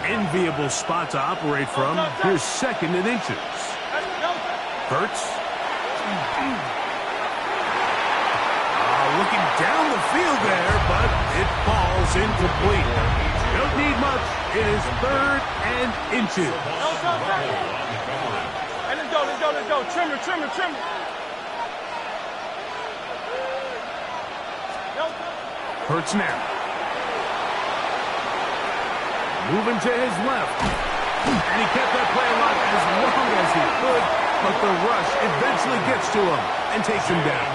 Enviable spot to operate from. Here's second and inches. Hurts. Looking down the field there, but it falls incomplete. Don't need much. It is third and inches. Hey, let's go. Trimmer. Hurts now. Moving to his left. And he kept that play alive as long as he could, but the rush eventually gets to him and takes him down.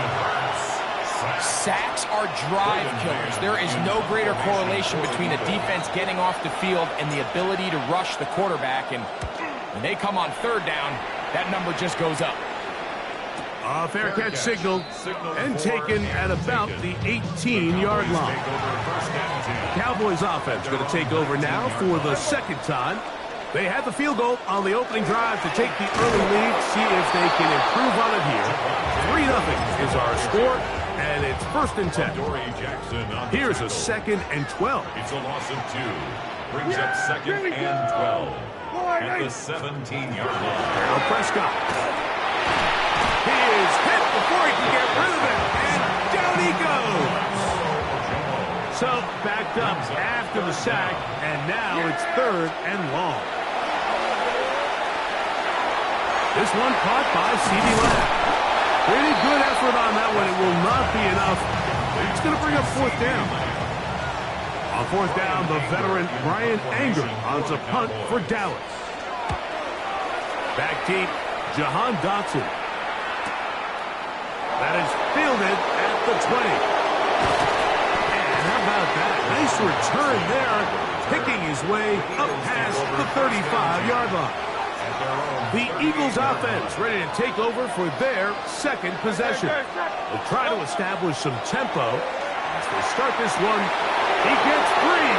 Sacks are drive killers. There is no greater correlation between a defense getting off the field and the ability to rush the quarterback. And when they come on third down, that number just goes up. A fair catch signaled and taken at about the 18-yard line. Cowboys offense going to take over now for the second time. They had the field goal on the opening drive to take the early lead, see if they can improve on it here. 3-0 is our score, and it's 1st and 10. Here's a 2nd and 12. It's a loss of 2. Brings up 2nd and 12 at the 17-yard line. Now Prescott. He is hit before he can get rid of it, and down he goes. So backed up after the sack, and now it's 3rd and long. This one caught by CeeDee Lamb. Pretty good effort on that one. It will not be enough. It's going to bring up 4th down. On 4th down, the veteran Brian Anger on to punt for Dallas. Back deep, Jahan Dotson. That is fielded at the 20. And how about that? Nice return there, picking his way up past the 35-yard line. The Eagles offense ready to take over for their second possession. They'll try to establish some tempo as they start this one. He gets free.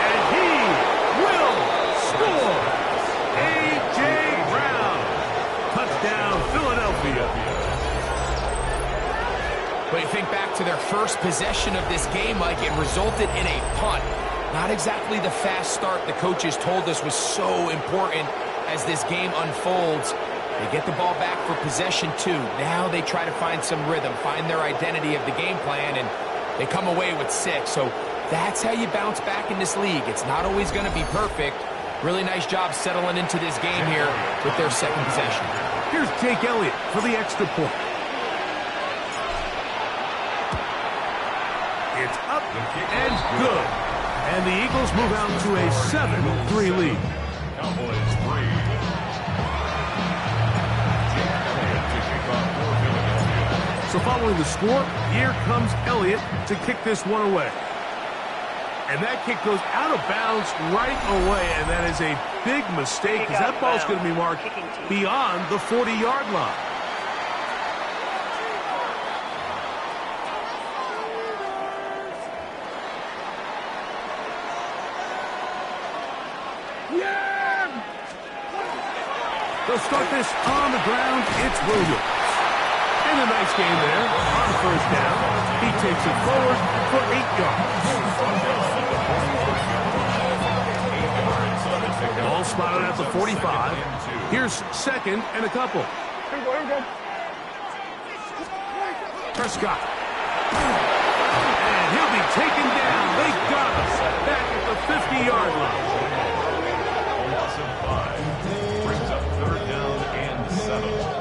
And he will score. A.J. Brown. Touchdown, Philadelphia. But you think back to their first possession of this game, Mike, it resulted in a punt. Not exactly the fast start the coaches told us was so important as this game unfolds. They get the ball back for possession 2. Now they try to find some rhythm, find their identity of the game plan, and they come away with 6. So that's how you bounce back in this league. It's not always going to be perfect. Really nice job settling into this game here with their second possession. Here's Jake Elliott for the extra point. It's up and good. And the Eagles move out to a 7-3 lead. Cowboys 3. So following the score, here comes Elliott to kick this one away. And that kick goes out of bounds right away, and that is a big mistake because that ball's going to be marked beyond the 40-yard line. They'll start this on the ground. It's Williams. And a nice game there on 1st down. He takes it forward for 8 yards. Ball spotted at the 45. Here's 2nd and a couple. Here we go. Prescott. And he'll be taken down. They got us back at the 50-yard line. A loss of 5. Brings up 3rd down and 7.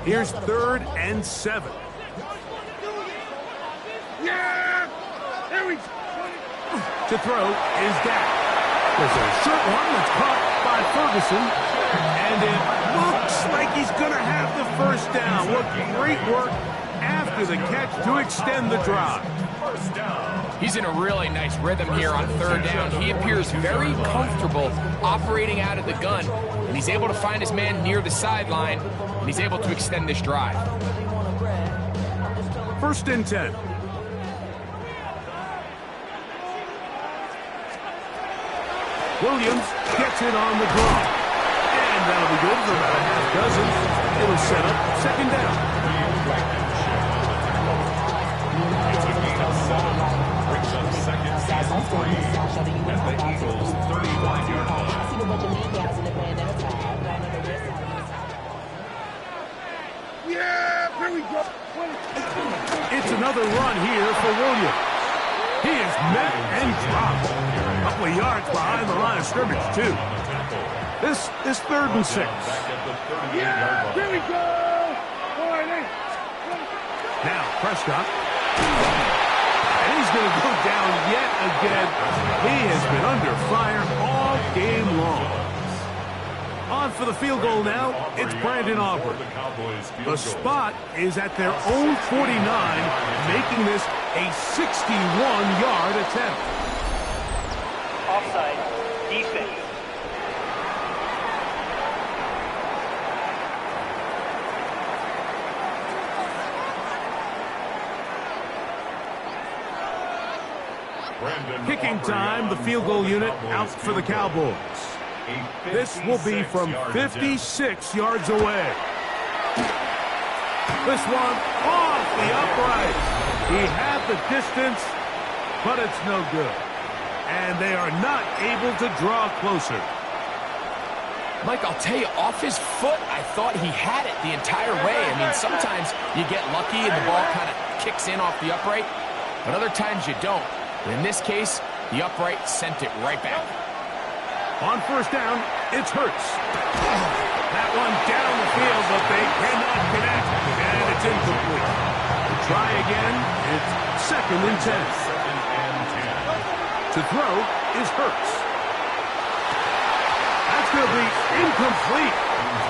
Here's 3rd and 7. Yeah! There we go. To throw is Dak. There's a short one that's caught by Ferguson. And it looks like he's going to have the 1st down. What great work after the catch to extend the drive. He's in a really nice rhythm here on 3rd down. He appears very comfortable operating out of the gun, and he's able to find his man near the sideline, and he's able to extend this drive. 1st and 10. Williams gets it on the draw. And that'll be good for about a half dozen. It'll set up second down. It's a gain of 7. Brings up second and 3 at the Eagles' 35-yard line. Yeah, here we go. It's another run here for Williams. He is met and dropped. A couple of yards behind the line of scrimmage, too. This is 3rd and 6. Yeah, here we go. Now, Prescott. And he's going to go down yet again. He has been under fire all game long. On for the field goal now, it's Brandon Aubrey. The spot is at their own 49, making this a 61-yard attempt. Offside, defense. Kicking time, the field goal unit out for the Cowboys. This will be from 56 yards away. This one off the upright. He had the distance, but it's no good. And they are not able to draw closer. Mike, I'll tell you, off his foot, I thought he had it the entire way. I mean, sometimes you get lucky and the ball kind of kicks in off the upright, but other times you don't. In this case, the upright sent it right back. On first down, it's Hurts. That one down the field, but they cannot connect, and it's incomplete. Try again, it's 2nd and 10. To throw is Hurts. That's going to be incomplete.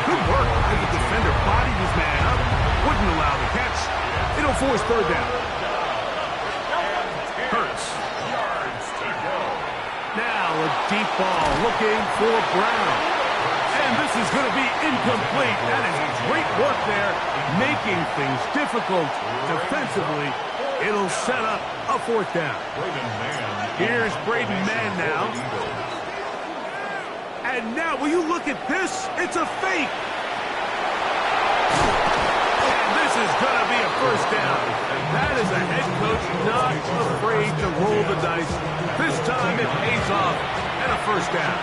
Good work as the defender bodied his man up, wouldn't allow the catch. It'll force 3rd down. Hurts. Now a deep ball looking for Brown. And this is going to be incomplete. That is great work there, making things difficult defensively. It'll set up a 4th down. Here's Braden Mann now. And now, will you look at this? It's a fake. And this is going to be a 1st down. That is a head coach not afraid to roll the dice. This time it pays off, and a 1st down.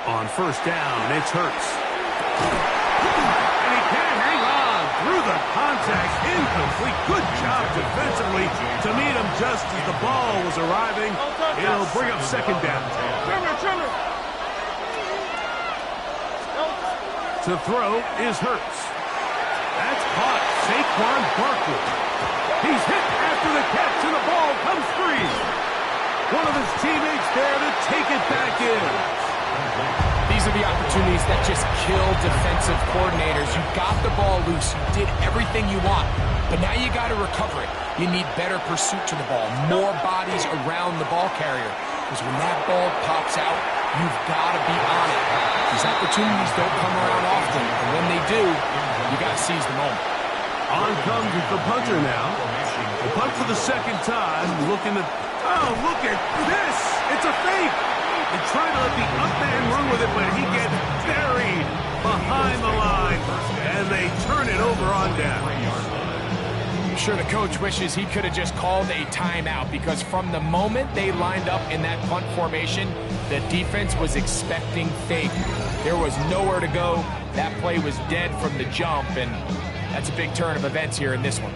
On 1st down, it's Hurts. And he can't hang on through the contact. Incomplete. Good job defensively to meet him just as the ball was arriving. It'll bring up 2nd down. To throw is Hurts. That's caught. Saquon Barkley. He's hit after the catch, and the ball comes free. One of his teammates there to take it back in. These are the opportunities that just kill defensive coordinators. You got the ball loose. You did everything you want. But now you got to recover it. You need better pursuit to the ball. More bodies around the ball carrier. Because when that ball pops out, you've got to be on it. These opportunities don't come around often. And when they do, you got to seize the moment. On comes the punter now. The punt for the 2nd time. Looking at... Oh, look at this! It's a fake! They try to let the up man run with it, but he gets buried behind the line. And they turn it over on down. I'm sure the coach wishes he could have just called a timeout, because from the moment they lined up in that punt formation, the defense was expecting fake. There was nowhere to go. That play was dead from the jump, and that's a big turn of events here in this one.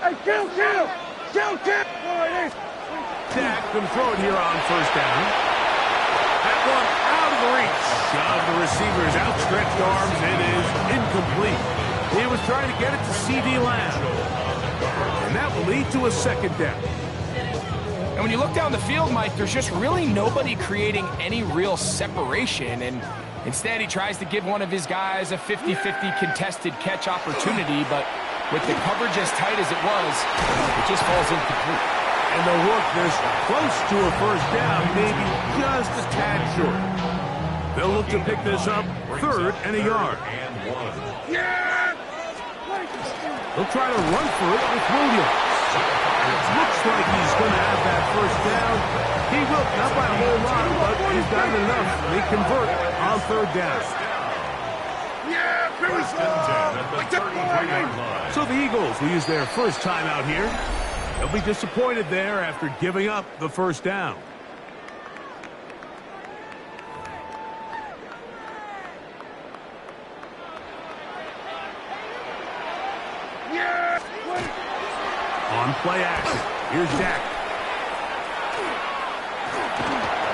Hey, kill! Dak going to throw it here on 1st down. That one out of the reach of the receiver's outstretched arms. It is incomplete. He was trying to get it to C.D. Lamb. And that will lead to a 2nd down. And when you look down the field, Mike, there's just really nobody creating any real separation. And instead, he tries to give one of his guys a 50-50 contested catch opportunity. But with the coverage as tight as it was, it just falls incomplete. And they'll work this close to a 1st down, maybe just a tad short. They'll look to pick this up 3rd and a yard. Yeah! They'll try to run for it with Williams. It looks like he's going to have that first down. He will, not by a whole lot, but he's got enough. They convert on 3rd down. Yeah, here we go! So the Eagles will use their first time out here. They'll be disappointed there after giving up the first down. Yeah! On play action, here's Dak.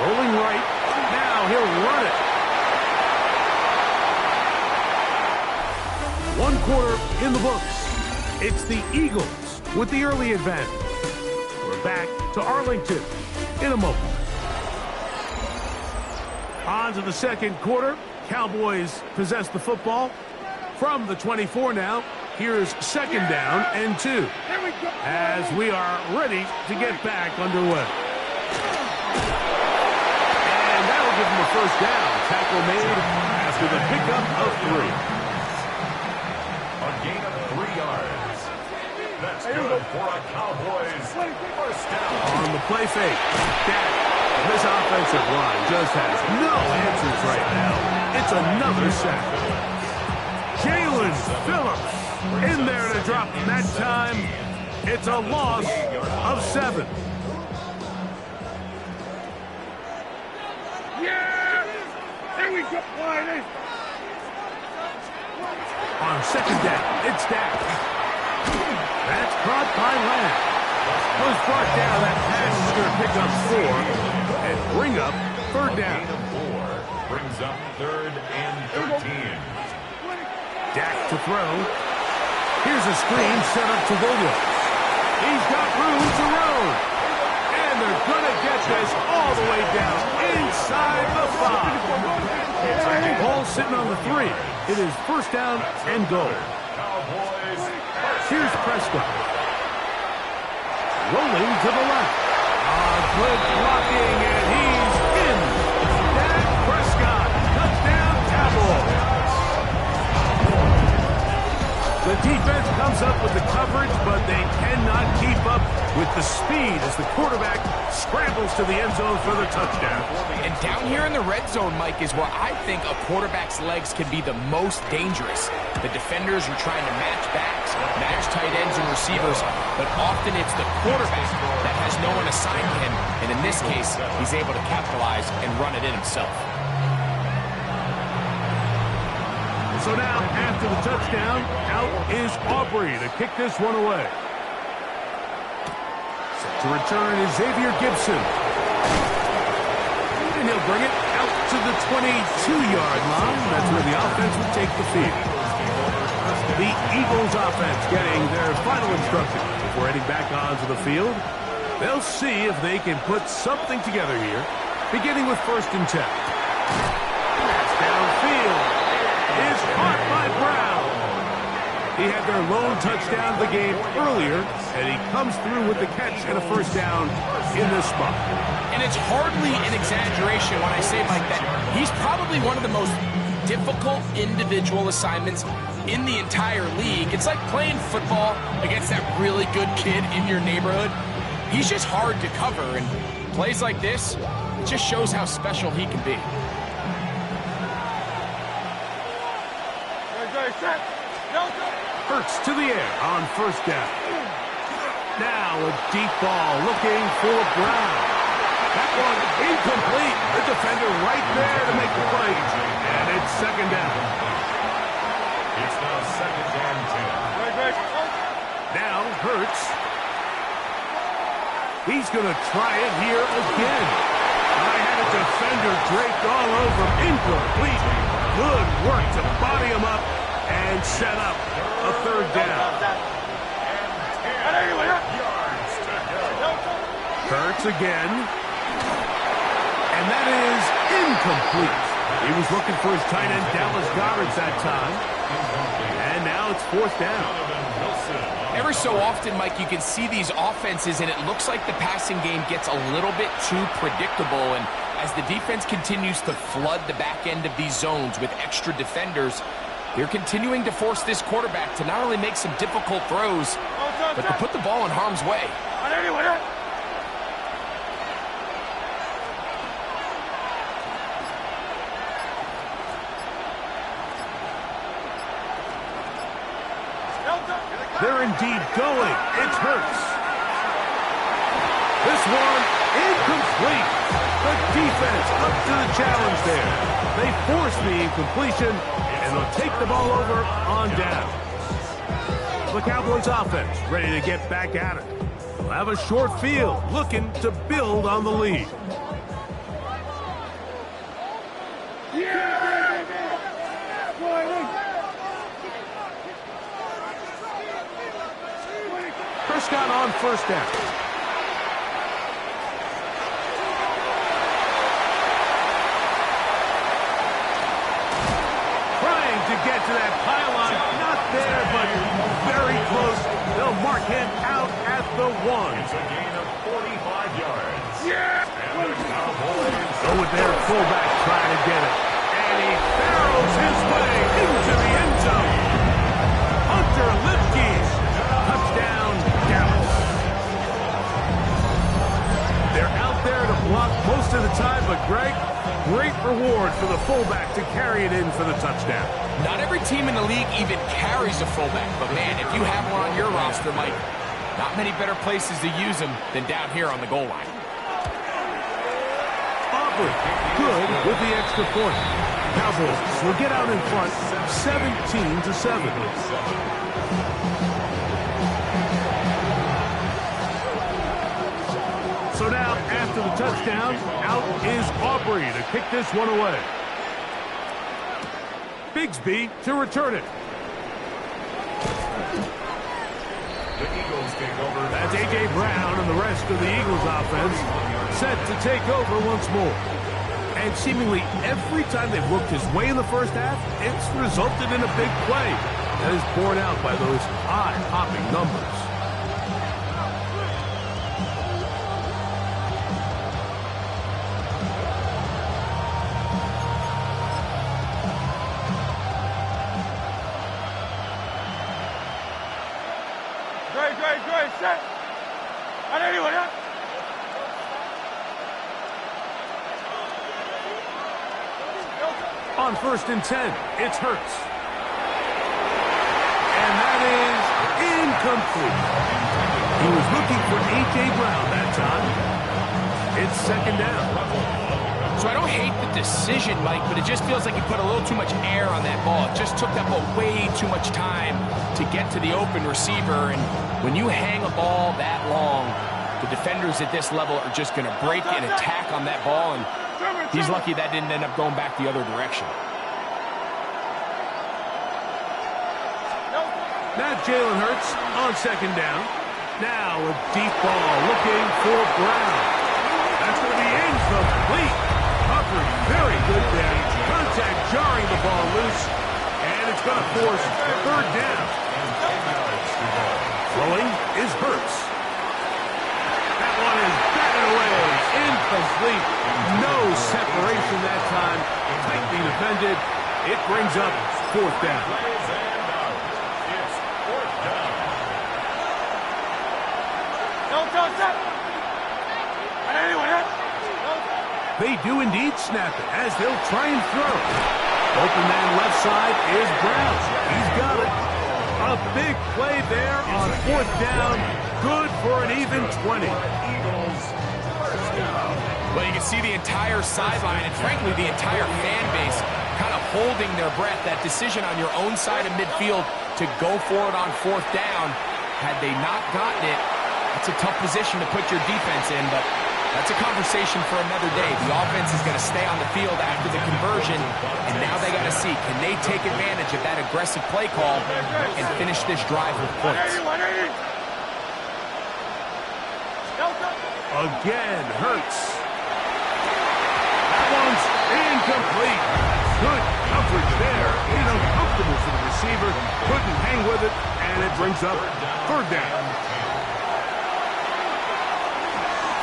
Rolling right, now he'll run it. 1 quarter in the books. It's the Eagles with the early advantage. We're back to Arlington in a moment. On to the 2nd quarter. Cowboys possess the football from the 24 now. Here's 2nd down and 2 as we are ready to get back underway. And that'll give them a first down. Tackle made after the pickup of 3. A gain of 3 yards. That's good for a Cowboys first down. On the play fake, Dak. This offensive line just has no answers right now. It's another sack. Jalen Phillips in there to drop that time. It's a loss of 7. Yeah! Here we go! On 2nd down, it's Dak. That's caught by Lamb. Was brought down. That pass is going to pick up 4 and bring up 3rd down. Gain of 4 brings up 3rd and 13. Dak to throw. Here's a screen set up to Williams. He's got room to roam. And they're going to get this all the way down inside the 5. Ball sitting on the 3. It is first down and goal. Here's Prescott. Rolling to the left. Good blocking, and he's in. Dak Prescott. Touchdown, Cowboys. The defense comes up with the coverage, but they cannot keep up with the speed as the quarterback scrambles to the end zone for the touchdown. And down here in the red zone, Mike, is where I think a quarterback's legs can be the most dangerous. The defenders are trying to match backs, match tight ends and receivers, but often it's the quarterback that has no one assigned to him, and in this case, he's able to capitalize and run it in himself. So now, after the touchdown, out is Aubrey to kick this one away. Set to return is Xavier Gibson. And he'll bring it out to the 22-yard line. That's where the offense will take the field. The Eagles offense getting their final instructions before heading back onto the field. They'll see if they can put something together here, beginning with 1st and 10. That's downfield. Is caught by Brown. He had their lone touchdown of the game earlier, and he comes through with the catch and a first down in this spot. And it's hardly an exaggeration when I say, Mike, that he's probably one of the most difficult individual assignments in the entire league. It's like playing football against that really good kid in your neighborhood. He's just hard to cover, and plays like this, it just shows how special he can be. Hurts to the air on 1st down. Now a deep ball looking for Brown. That one incomplete. The defender right there to make the play. And it's 2nd down. It's now 2nd and 10. Now Hurts. He's going to try it here again. I had a defender draped all over him. Incomplete. Good work to body him up and set up a 3rd down. Hurts again. And that is incomplete. He was looking for his tight end, Dallas Goedert, that time. And now it's 4th down. Every so often, Mike, you can see these offenses, and it looks like the passing game gets a little bit too predictable. And I As the defense continues to flood the back end of these zones with extra defenders, they're continuing to force this quarterback to not only make some difficult throws, but to put the ball in harm's way. They're indeed going. It's Hurts. This one incomplete. The defense up to the challenge there. They force the incompletion, and they'll take the ball over on down. The Cowboys offense ready to get back at it. They'll have a short field, looking to build on the lead. Prescott on first down. Trying to get to that pylon. Not there, but very close. They'll mark him out at the 1. It's a gain of 45 yards. Yeah! And the Cowboys Go with their fullback trying to get it. And he barrels his way into the end zone. Hunter Lipke. Touchdown, Dallas. They're out there to block most of the time, but Greg, great reward for the fullback to carry it in for the touchdown. Not every team in the league even carries a fullback, but man, if you have one on your roster, Mike, not many better places to use them than down here on the goal line. Aubrey, good with the extra point. Cowboys will get out in front, 17-7. So now, after the touchdown, out is Aubrey to kick this one away. Bigsby to return it. The Eagles take over. That's A.J. Brown and the rest of the Eagles offense set to take over once more. And seemingly every time they've worked his way in the first half, it's resulted in a big play that is borne out by those eye-popping numbers. Great, set. On anyone, huh? On 1st and 10, it's Hurts. And that is incomplete. He was looking for A.J. Brown that time. It's 2nd down. So I don't hate the decision, Mike, but it just feels like he put a little too much air on that ball. It just took that ball way too much time to get to the open receiver. And when you hang a ball that long, the defenders at this level are just going to break and attack on that ball. And he's lucky that didn't end up going back the other direction. Now Jalen Hurts on 2nd down. Now a deep ball looking for Brown. That's going to be incomplete. Covered very good there. Contact jarring the ball loose. And it's going to force 3rd down. Throwing is Hurts. That one is batted away. Incomplete. No separation that time. Tightly defended. It brings up 4th down. It's 4th down. Don't stop. On anyone, huh? They do indeed snap it as they'll try and throw. Open man left side is Brown. He's got it. A big play there on 4th down. Good for an even 20. Well, you can see the entire sideline and, frankly, the entire fan base kind of holding their breath. That decision on your own side of midfield to go for it on 4th down, had they not gotten it, it's a tough position to put your defense in, but that's a conversation for another day. The offense is going to stay on the field after the conversion, and now they got to see, can they take advantage of that aggressive play call and finish this drive with points? Again, Hurts. That one's incomplete. Good coverage there. Uncomfortable for the receiver. Couldn't hang with it, and it brings up 3rd down.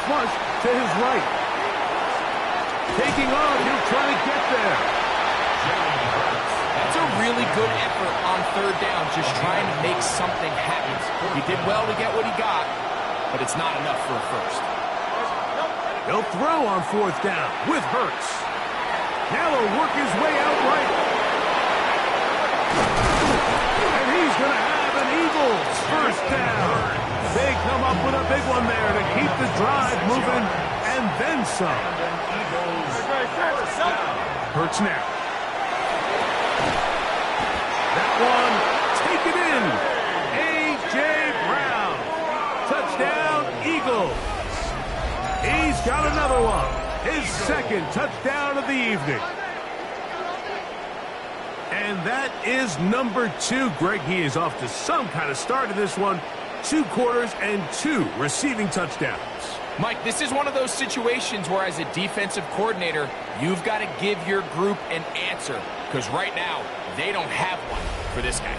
Flush to his right. Taking off, he'll try to get there. That's a really good effort on third down, just trying to make something happen. He did well to get what he got, but it's not enough for a first. He'll throw on fourth down with Hurts. Now he'll work his way out right. And he's going to have an Eagles first down. They come up with a big one there to keep the drive moving, and then some. Hurts now. That one, take it in. A.J. Brown. Touchdown, Eagles. He's got another one. His second touchdown of the evening. And that is number 2. Greg, he is off to some kind of start in this one. 2 quarters and 2 receiving touchdowns. Mike, this is one of those situations where as a defensive coordinator, you've got to give your group an answer. Because right now, they don't have one for this guy.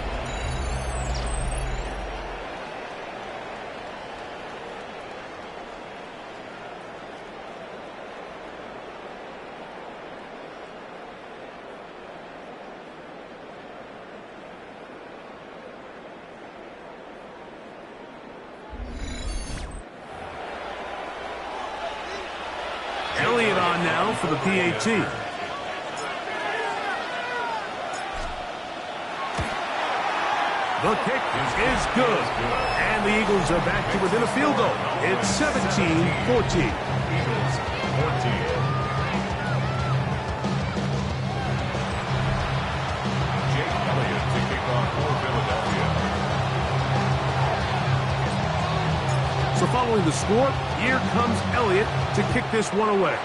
Elliott on now for the PAT. The kick is good. And the Eagles are back to within a field goal. It's 17-14. Eagles 14. Jake Elliott to kick off for Philadelphia. So following the score, here comes Elliott to kick this one away.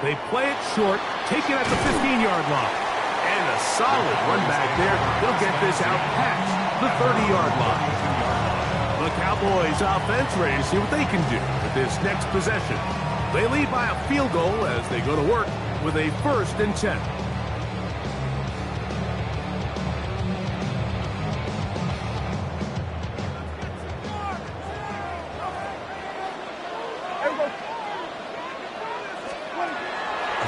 They play it short, take it at the 15-yard line. And a solid run back there. They'll get this out past the 30-yard line. The Cowboys offense ready to see what they can do with this next possession. They lead by a field goal as they go to work with a 1st and 10.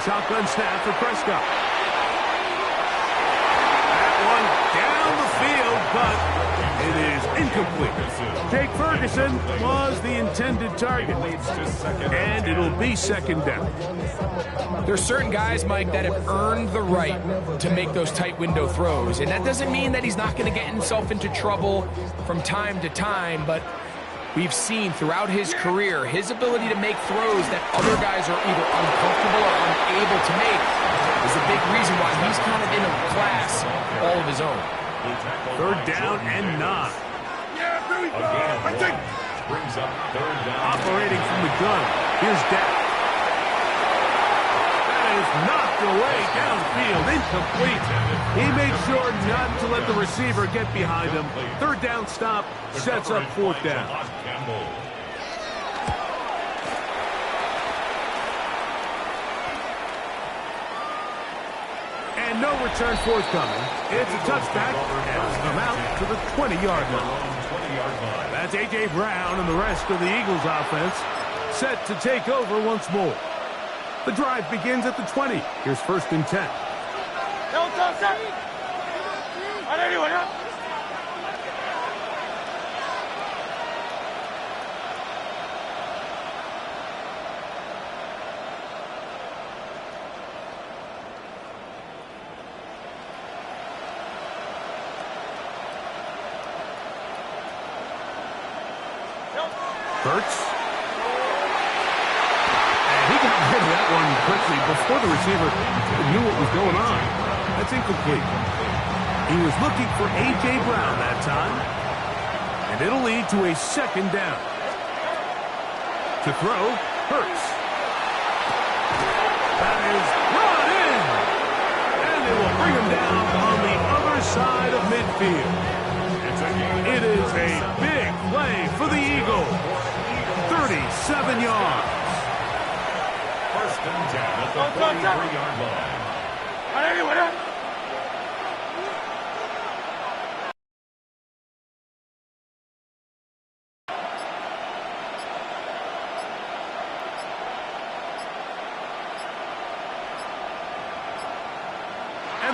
Shotgun snap for Prescott. That one down the field, but it is incomplete. Jake Ferguson was the intended target. And it'll be 2nd down. There's certain guys, Mike, that have earned the right to make those tight window throws. And that doesn't mean that he's not going to get himself into trouble from time to time, but we've seen throughout his career his ability to make throws that other guys are either uncomfortable or unable to make is a big reason why he's kind of in a class all of his own. 3rd down and 9. Again, brings up 3rd down. Operating from the gun. Here's Dak. That is knocked away downfield. Incomplete. He made sure not to let the receiver get behind him. 3rd down stop sets up 4th down. And no return forthcoming. It's a touchback, and it's come out to the 20-yard line. That's A.J. Brown and the rest of the Eagles offense set to take over once more. The drive begins at the 20. Here's 1st and 10. Hurts. And he got rid of that one quickly before the receiver knew what was going on. That's incomplete. He was looking for A.J. Brown that time. And it'll lead to a 2nd down. To throw, Hurts. That is brought in. And they will bring him down on the other side of midfield. It is a big play for the Eagles. 37 yards. 1st and 10 at the 43-yard line.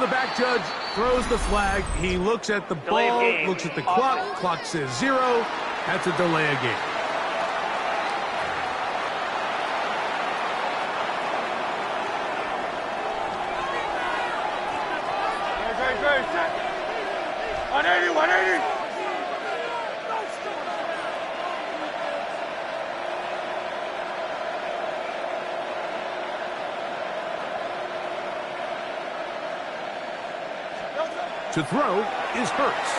And the back judge throws the flag. He looks at the ball, looks at the clock. Clock says 0. That's a delay of game. Great, set. 180, 180. To throw is Hurts.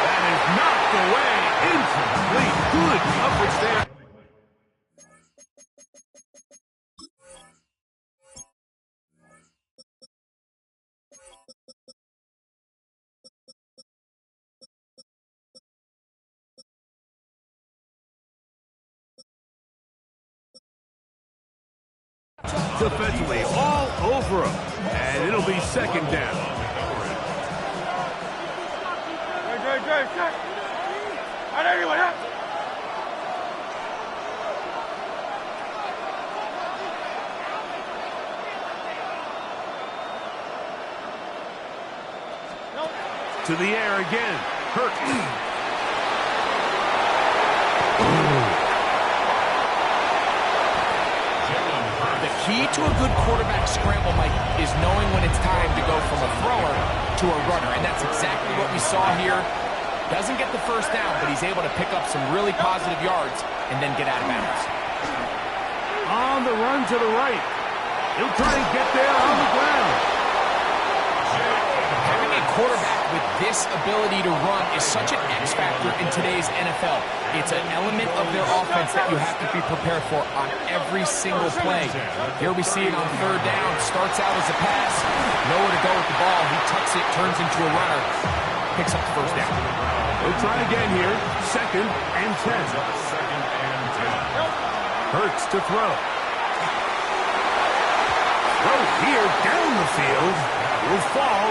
That is knocked away. Incomplete. Good coverage there. Defensively all over him. And it'll be second down. Great, set. 180, 180. To the air again. Hurts. Key to a good quarterback scramble, Mike, is knowing when it's time to go from a thrower to a runner, and that's exactly what we saw here. Doesn't get the first down, but he's able to pick up some really positive yards and then get out of bounds. On the run to the right. He'll try and get there on the ground. Having a quarterback with this ability to run is such an X factor in today's NFL. It's an element of their offense that you have to be prepared for on every single play. Here we see it on third down. Starts out as a pass. Nowhere to go with the ball. He tucks it, turns into a runner. Picks up the first down. We'll try again here. Second and 10. Hurts to throw. Throw here down the field. Will fall.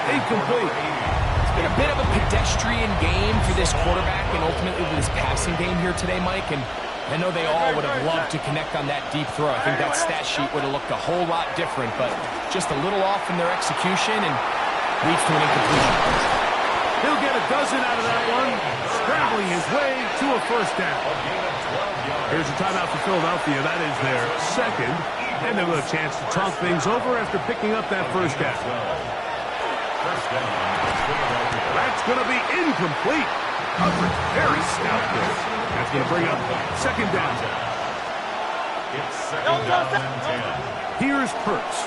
Incomplete. It's been a bit of a pedestrian game for this quarterback and ultimately this passing game here today, Mike. And I know they all would have loved to connect on that deep throw. I think that stat sheet would have looked a whole lot different, but just a little off in their execution and leads to an incompletion. He'll get a dozen out of that one, scrambling his way to a first down. Here's a timeout for Philadelphia. That is their second. And they'll have a chance to talk things over after picking up that first down. That's going to be incomplete. Coverage very stout there. That's going to bring up second down. It's second down and 10. Here's Hurts.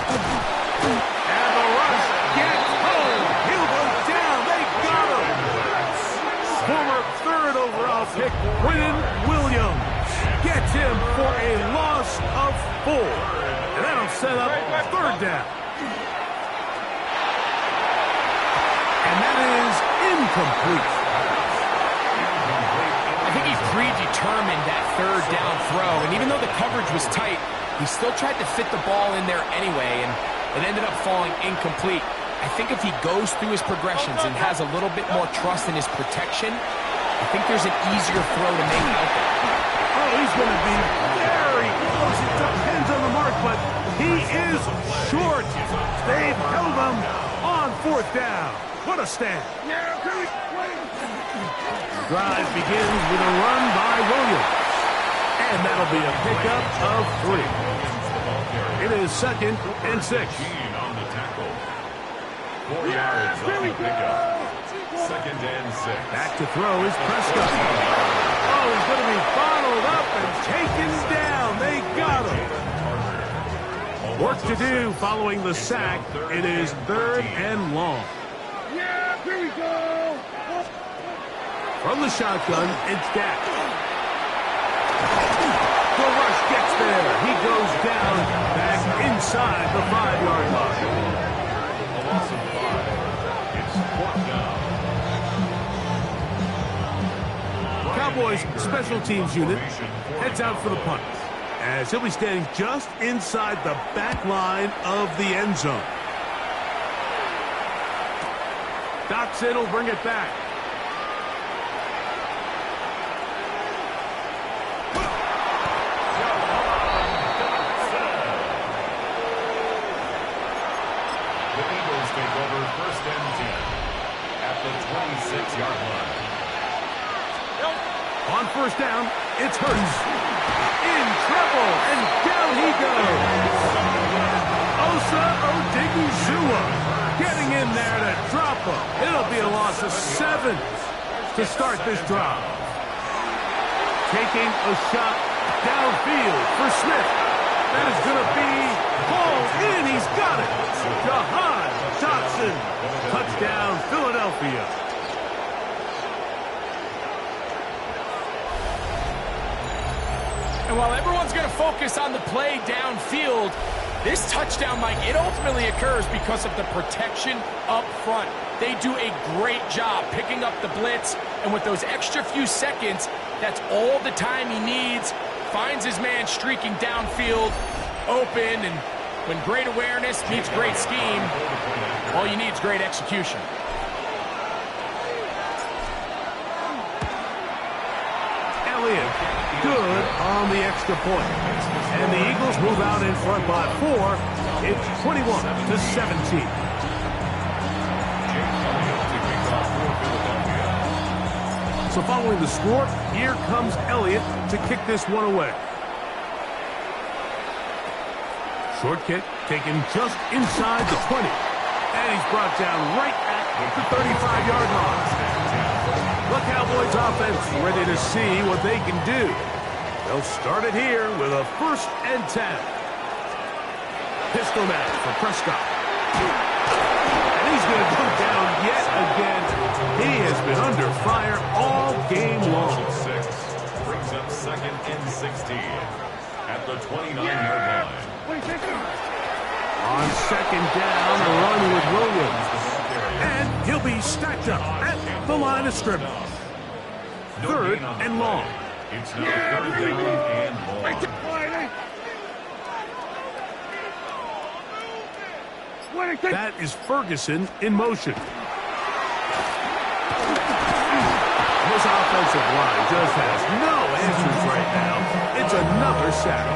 And the rush gets home. He'll go down. They got him. Former third overall pick, Quinnen Williams, gets him for a loss of 4. And that'll set up third down. And that is incomplete. I think he predetermined that third down throw, and even though the coverage was tight, he still tried to fit the ball in there anyway, and it ended up falling incomplete. I think if he goes through his progressions and has a little bit more trust in his protection, I think there's an easier throw to make out there. Oh, he's going to be very close. It depends on the mark, but he is short. They've held him on fourth down. What a stand. Drive begins with a run by Williams. And that'll be a pickup of 3. It is second and 6. On the tackle. 4 yards on the pickup. Second and 6. Back to throw is Prescott. Oh, he's going to be bottled up and taken down. They got him. Work to do following the sack. It is third and long. Yeah, here we go. From the shotgun, it's Dak. The rush gets there. He goes down back inside the 5-yard line. A loss of 5. It's fourth down. Cowboys special teams unit heads out for the punt, as he'll be standing just inside the back line of the end zone. Doxson will bring it back. 6-yard line. On first down, it's Hurts. In trouble, and down he goes. Osa Odigizua getting in there to drop him. It'll be a loss of 7 to start this drive. Taking a shot downfield for Smith. That is going to be hauled in. He's got it. Jahan Dotson. Touchdown, Philadelphia. And while everyone's going to focus on the play downfield, this touchdown, Mike, it ultimately occurs because of the protection up front. They do a great job picking up the blitz, and with those extra few seconds, that's all the time he needs. Finds his man streaking downfield, open, and when great awareness meets great scheme, all you need is great execution. Elliott, good on the extra point. And the Eagles move out in front by 4. It's 21-17. So following the score, here comes Elliott to kick this one away. Short kick taken just inside the 20. And he's brought down right at the 35-yard line. The Cowboys offense ready to see what they can do. They'll start it here with a 1st and 10. Pistol match for Prescott. And he's going to go down yet again. He has been under fire all game long. 6 brings up 2nd and 16 at the 29-yard line. On 2nd down, a run with Williams. And he'll be stacked up at the line of scrimmage. 3rd and long. It's now 3rd down and long. That is Ferguson in motion. This offensive line just has no answers right now. It's another sack.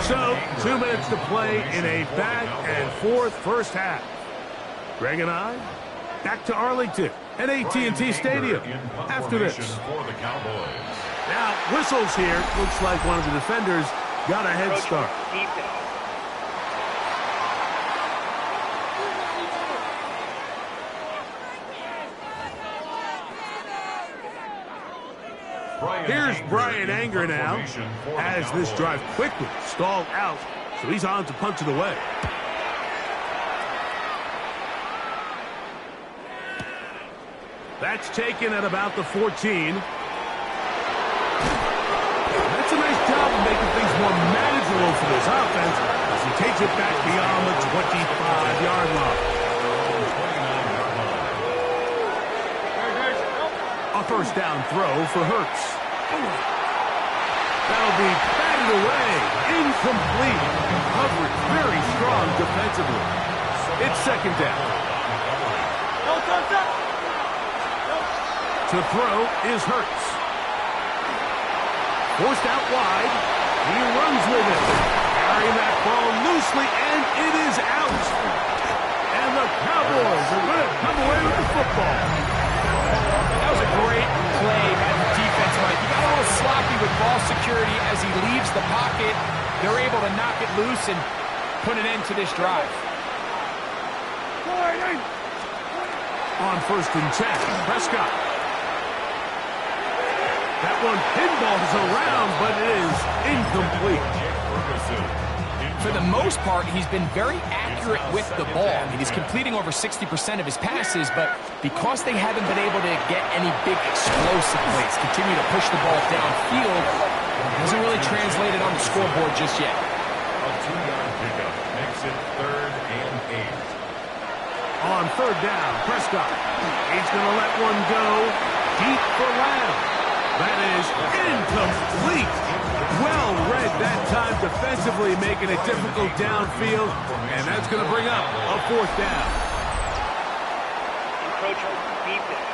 So, 2 minutes to play in a back-and-forth first half. Greg and I, back to Arlington at AT&T Stadium after this. Now, whistles here. Looks like one of the defenders got a head start. Here's Brian Anger now as this drive quickly stalled out, so he's on to punch it away. That's taken at about the 14. That's a nice job of making things more manageable for this offense as he takes it back beyond the 25-yard line. A first down throw for Hurts. That'll be batted away. Incomplete. Coverage very strong defensively. It's 2nd down. To throw is Hurts. Forced out wide. He runs with it. Carrying that ball loosely, and it is out. And the Cowboys are going to come away with the football. That was a great play by the defense, Mike. He got a little sloppy with ball security as he leaves the pocket. They're able to knock it loose and put an end to this drive. On 1st and 10, Prescott. That one pinballs around, but it is incomplete. For the most part, he's been very accurate with the ball. I mean, he's completing over 60% of his passes, but because they haven't been able to get any big explosive plays, continue to push the ball downfield, hasn't really translated on the scoreboard just yet. A 2-yard pickup makes it 3rd and 8. On 3rd down, Prescott. He's going to let one go deep for Lamb. That is incomplete. Well read that time defensively, making it difficult downfield, and that's going to bring up a 4th down. Encroachment defense.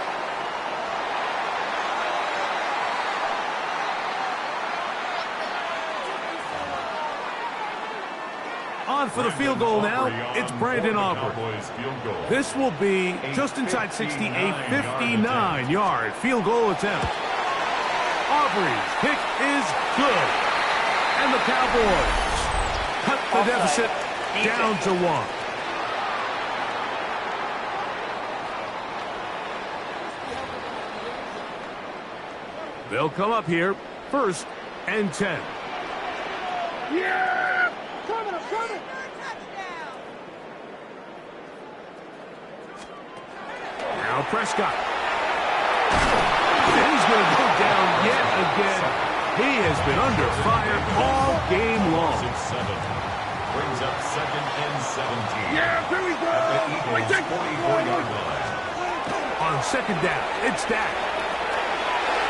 On for the field goal now, it's Brandon Aubrey. This will be just inside 60, a 59-yard field goal attempt. Aubrey's kick is good. And the Cowboys cut the deficit down to 1. They'll come up here, 1st and 10. Yeah! Coming, I'm coming! Now Prescott. And he's going to go down yet again. He has been under fire all game long. Brings up 2nd and 17. Yeah, here we go! At the Eagles' 44-yard line. On 2nd down, it's Dak.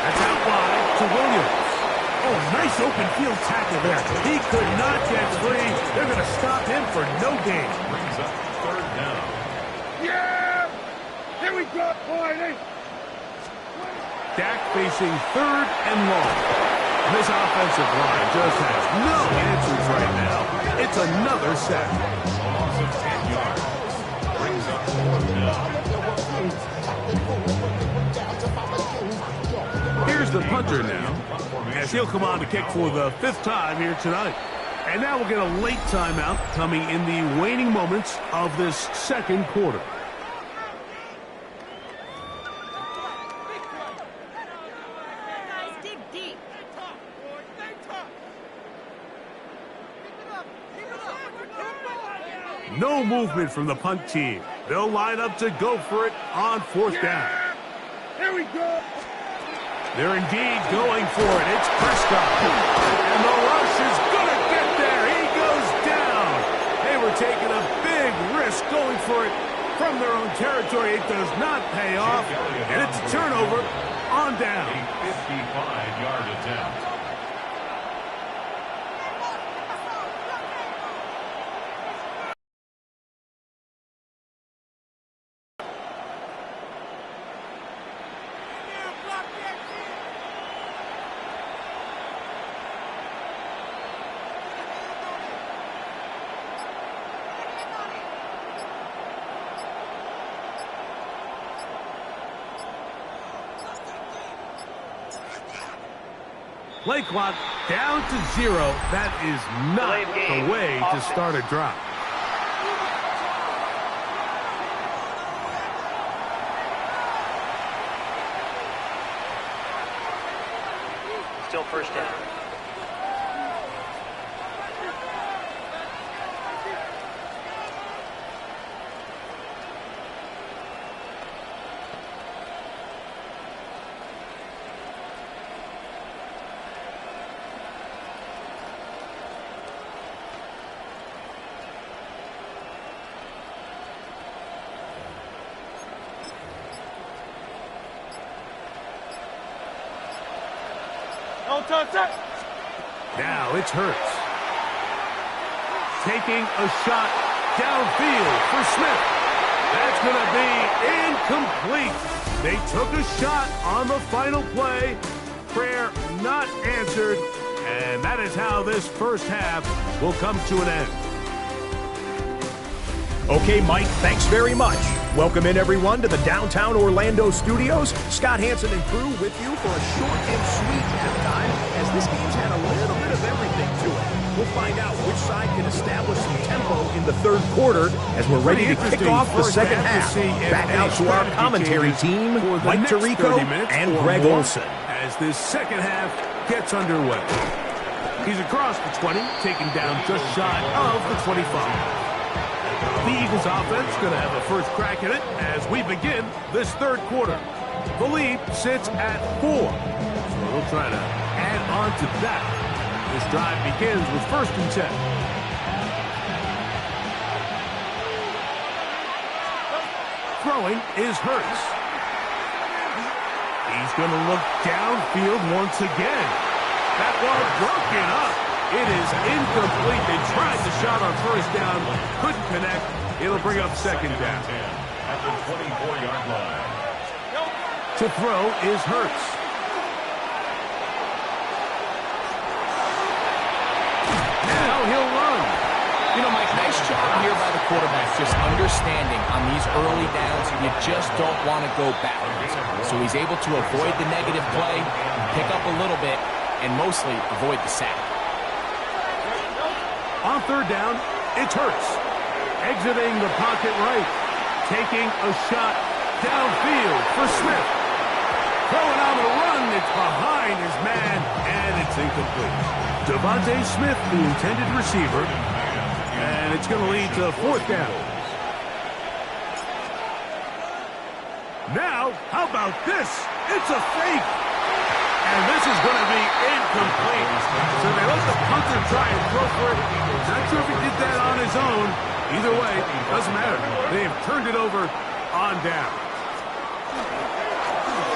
That's out wide to Williams. Oh, nice open field tackle there. He could not get free. They're going to stop him for no gain. Brings up 3rd down. Yeah! Here we go, boy! Dak facing 3rd and long. This offensive line just has no answers right now. It's another sack. A loss of 10 yards. Brings up 4th down. Here's the punter now, as he'll come on to kick for the 5th time here tonight. And now we'll get a late timeout coming in the waning moments of this 2nd quarter. No movement from the punt team. They'll line up to go for it on 4th down. Here we go! They're indeed going for it. It's Prescott. And the rush is going to get there. He goes down. They were taking a big risk going for it from their own territory. It does not pay off. And it's a turnover on down. A 55-yard attempt. Play clock down to 0. That is not the way to start a drive. Still 1st down. Now it's Hurts. Taking a shot downfield for Smith. That's going to be incomplete. They took a shot on the final play. Prayer not answered. And that is how this 1st half will come to an end. Okay, Mike, thanks very much. Welcome in, everyone, to the downtown Orlando studios. Scott Hansen and crew with you for a short and sweet halftime, as this game's had a little bit of everything to it. We'll find out which side can establish some tempo in the 3rd quarter as we're ready to kick off the 2nd half. Back out to our commentary team, Mike Tirico and Greg Olson. As this 2nd half gets underway. He's across the 20, taken down just shy of the 25. The Eagles offense going to have a first crack at it as we begin this 3rd quarter. The lead sits at 4. So we'll try to add on to that. This drive begins with 1st and 10. Throwing is Hurts. He's going to look downfield once again. That ball broken up. It is incomplete. They tried the shot on 1st down. Couldn't connect. It'll bring up 2nd down. At the 24-yard line. To throw is Hurts. Now he'll run. You know, Mike, job here by the quarterback, just understanding on these early downs, you just don't want to go backwards. So he's able to avoid the negative play, pick up a little bit, and mostly avoid the sack. On third down, it's Hurts. Exiting the pocket right. Taking a shot downfield for Smith. Throwing on the run, it's behind his man, and it's incomplete. Devontae Smith, the intended receiver, and it's going to lead to fourth down. Now, how about this? It's a fake. And this is going to be incomplete. So they let the punter try and throw for it. Not sure if he did that on his own. Either way, doesn't matter. They have turned it over on down.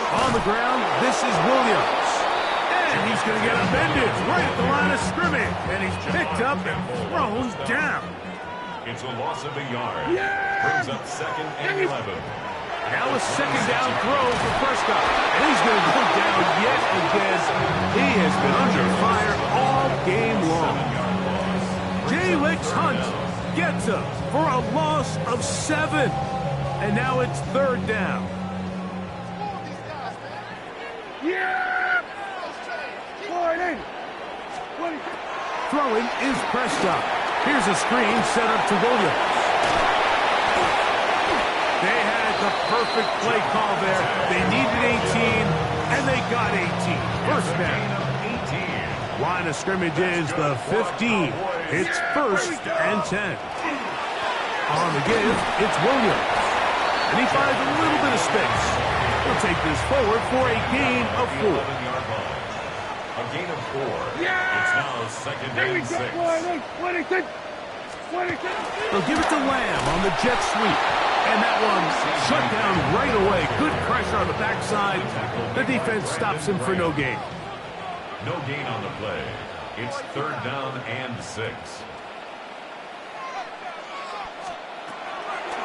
On the ground, this is Williams. And he's going to get upended right at the line of scrimmage. And he's picked up and thrown down. It's a loss of a yard. Brings up 2nd and 11. Now a second down throw for Prescott. And he's going to go down yet again. He has been under fire all game long. J-Wicks Hunt gets him for a loss of 7. And now it's third down. Throwing is Prescott. Here's a screen set up to Williams. They had the perfect play call there. They needed 18, and they got 18. First down. Line of scrimmage is the 15. It's 1st and 10. On the give, it's Williams. And he finds a little bit of space. He'll take this forward for a gain of 4. A gain of 4. It's now 2nd and 6. They'll give it to Lamb on the jet sweep. And that one shut down right away. Good pressure on the backside. The defense stops him for no gain. No gain on the play. It's 3rd down and 6.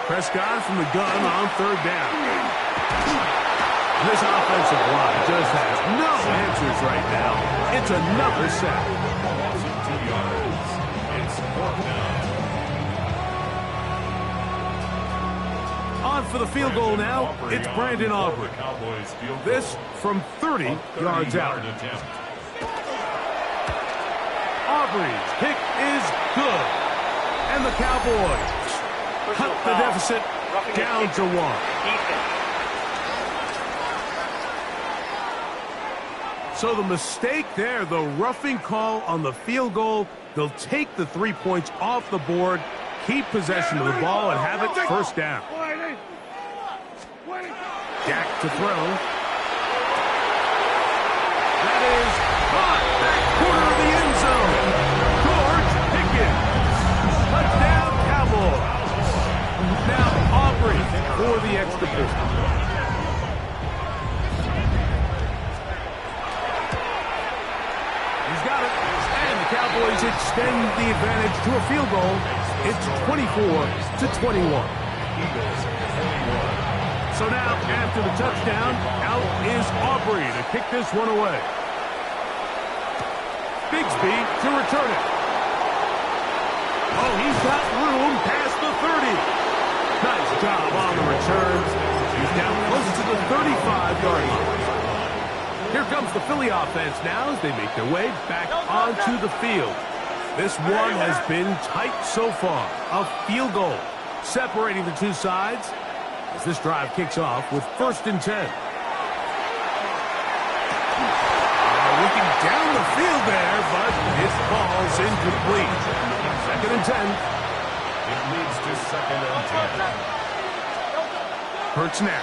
Prescott from the gun on 3rd down. This offensive line just has no answers right now. It's another sack. Loss of 2 yards. It's 4th down. On for the field goal now, it's Brandon Aubrey. This from 30 yards out. Aubrey's kick is good. And the Cowboys cut the deficit down to 1. So the mistake there, the roughing call on the field goal, they'll take the 3 points off the board, keep possession of the ball, and have it first down. Dak to throw. That is caught back corner of the end zone. George Pickens. Touchdown, Cowboys. Now Aubrey for the extra point. Cowboys extend the advantage to a field goal. It's 24-21. So now, after the touchdown, out is Aubrey to kick this one away. Bigsby to return it. Oh, he's got room past the 30. Nice job on the return. He's down close to the 35-yard line. Here comes the Philly offense now as they make their way back onto the field. This one has been tight so far. A field goal separating the two sides as this drive kicks off with 1st and 10. Looking down the field there, but it falls incomplete. 2nd and 10. It leads to 2nd and 10. Hurts now.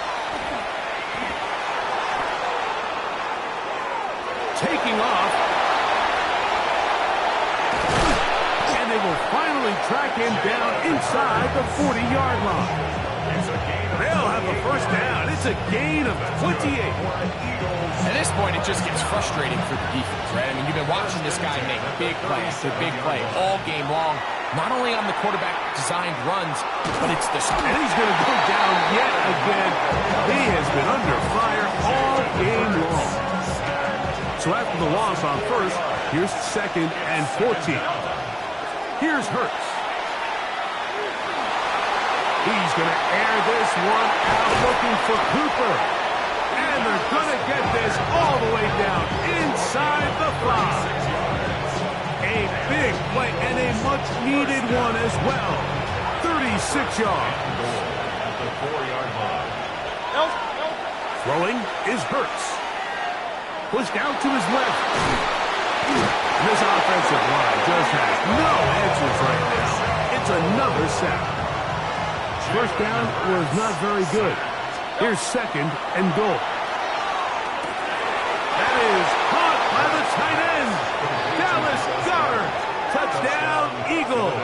Taking off. And they will finally track him down inside the 40-yard line. They'll have the first down. It's a gain of 28. At this point, it just gets frustrating for the defense, right? I mean, you've been watching this guy make big play after big play all game long, not only on the quarterback-designed runs, but it's the... And he's going to go down yet again. He has been under fire all game long. So after the loss on 1st, here's 2nd and 14. Here's Hurts. He's going to air this one out looking for Cooper. And they're going to get this all the way down inside the 5. A big play and a much-needed one as well. 36 yards. At the 4-yard line. Throwing is Hurts. Pushed out to his left. This offensive line just has no answers right now. It's another sack. First down was not very good. Here's second and goal. That is caught by the tight end. Dallas Goedert. Touchdown, Eagles.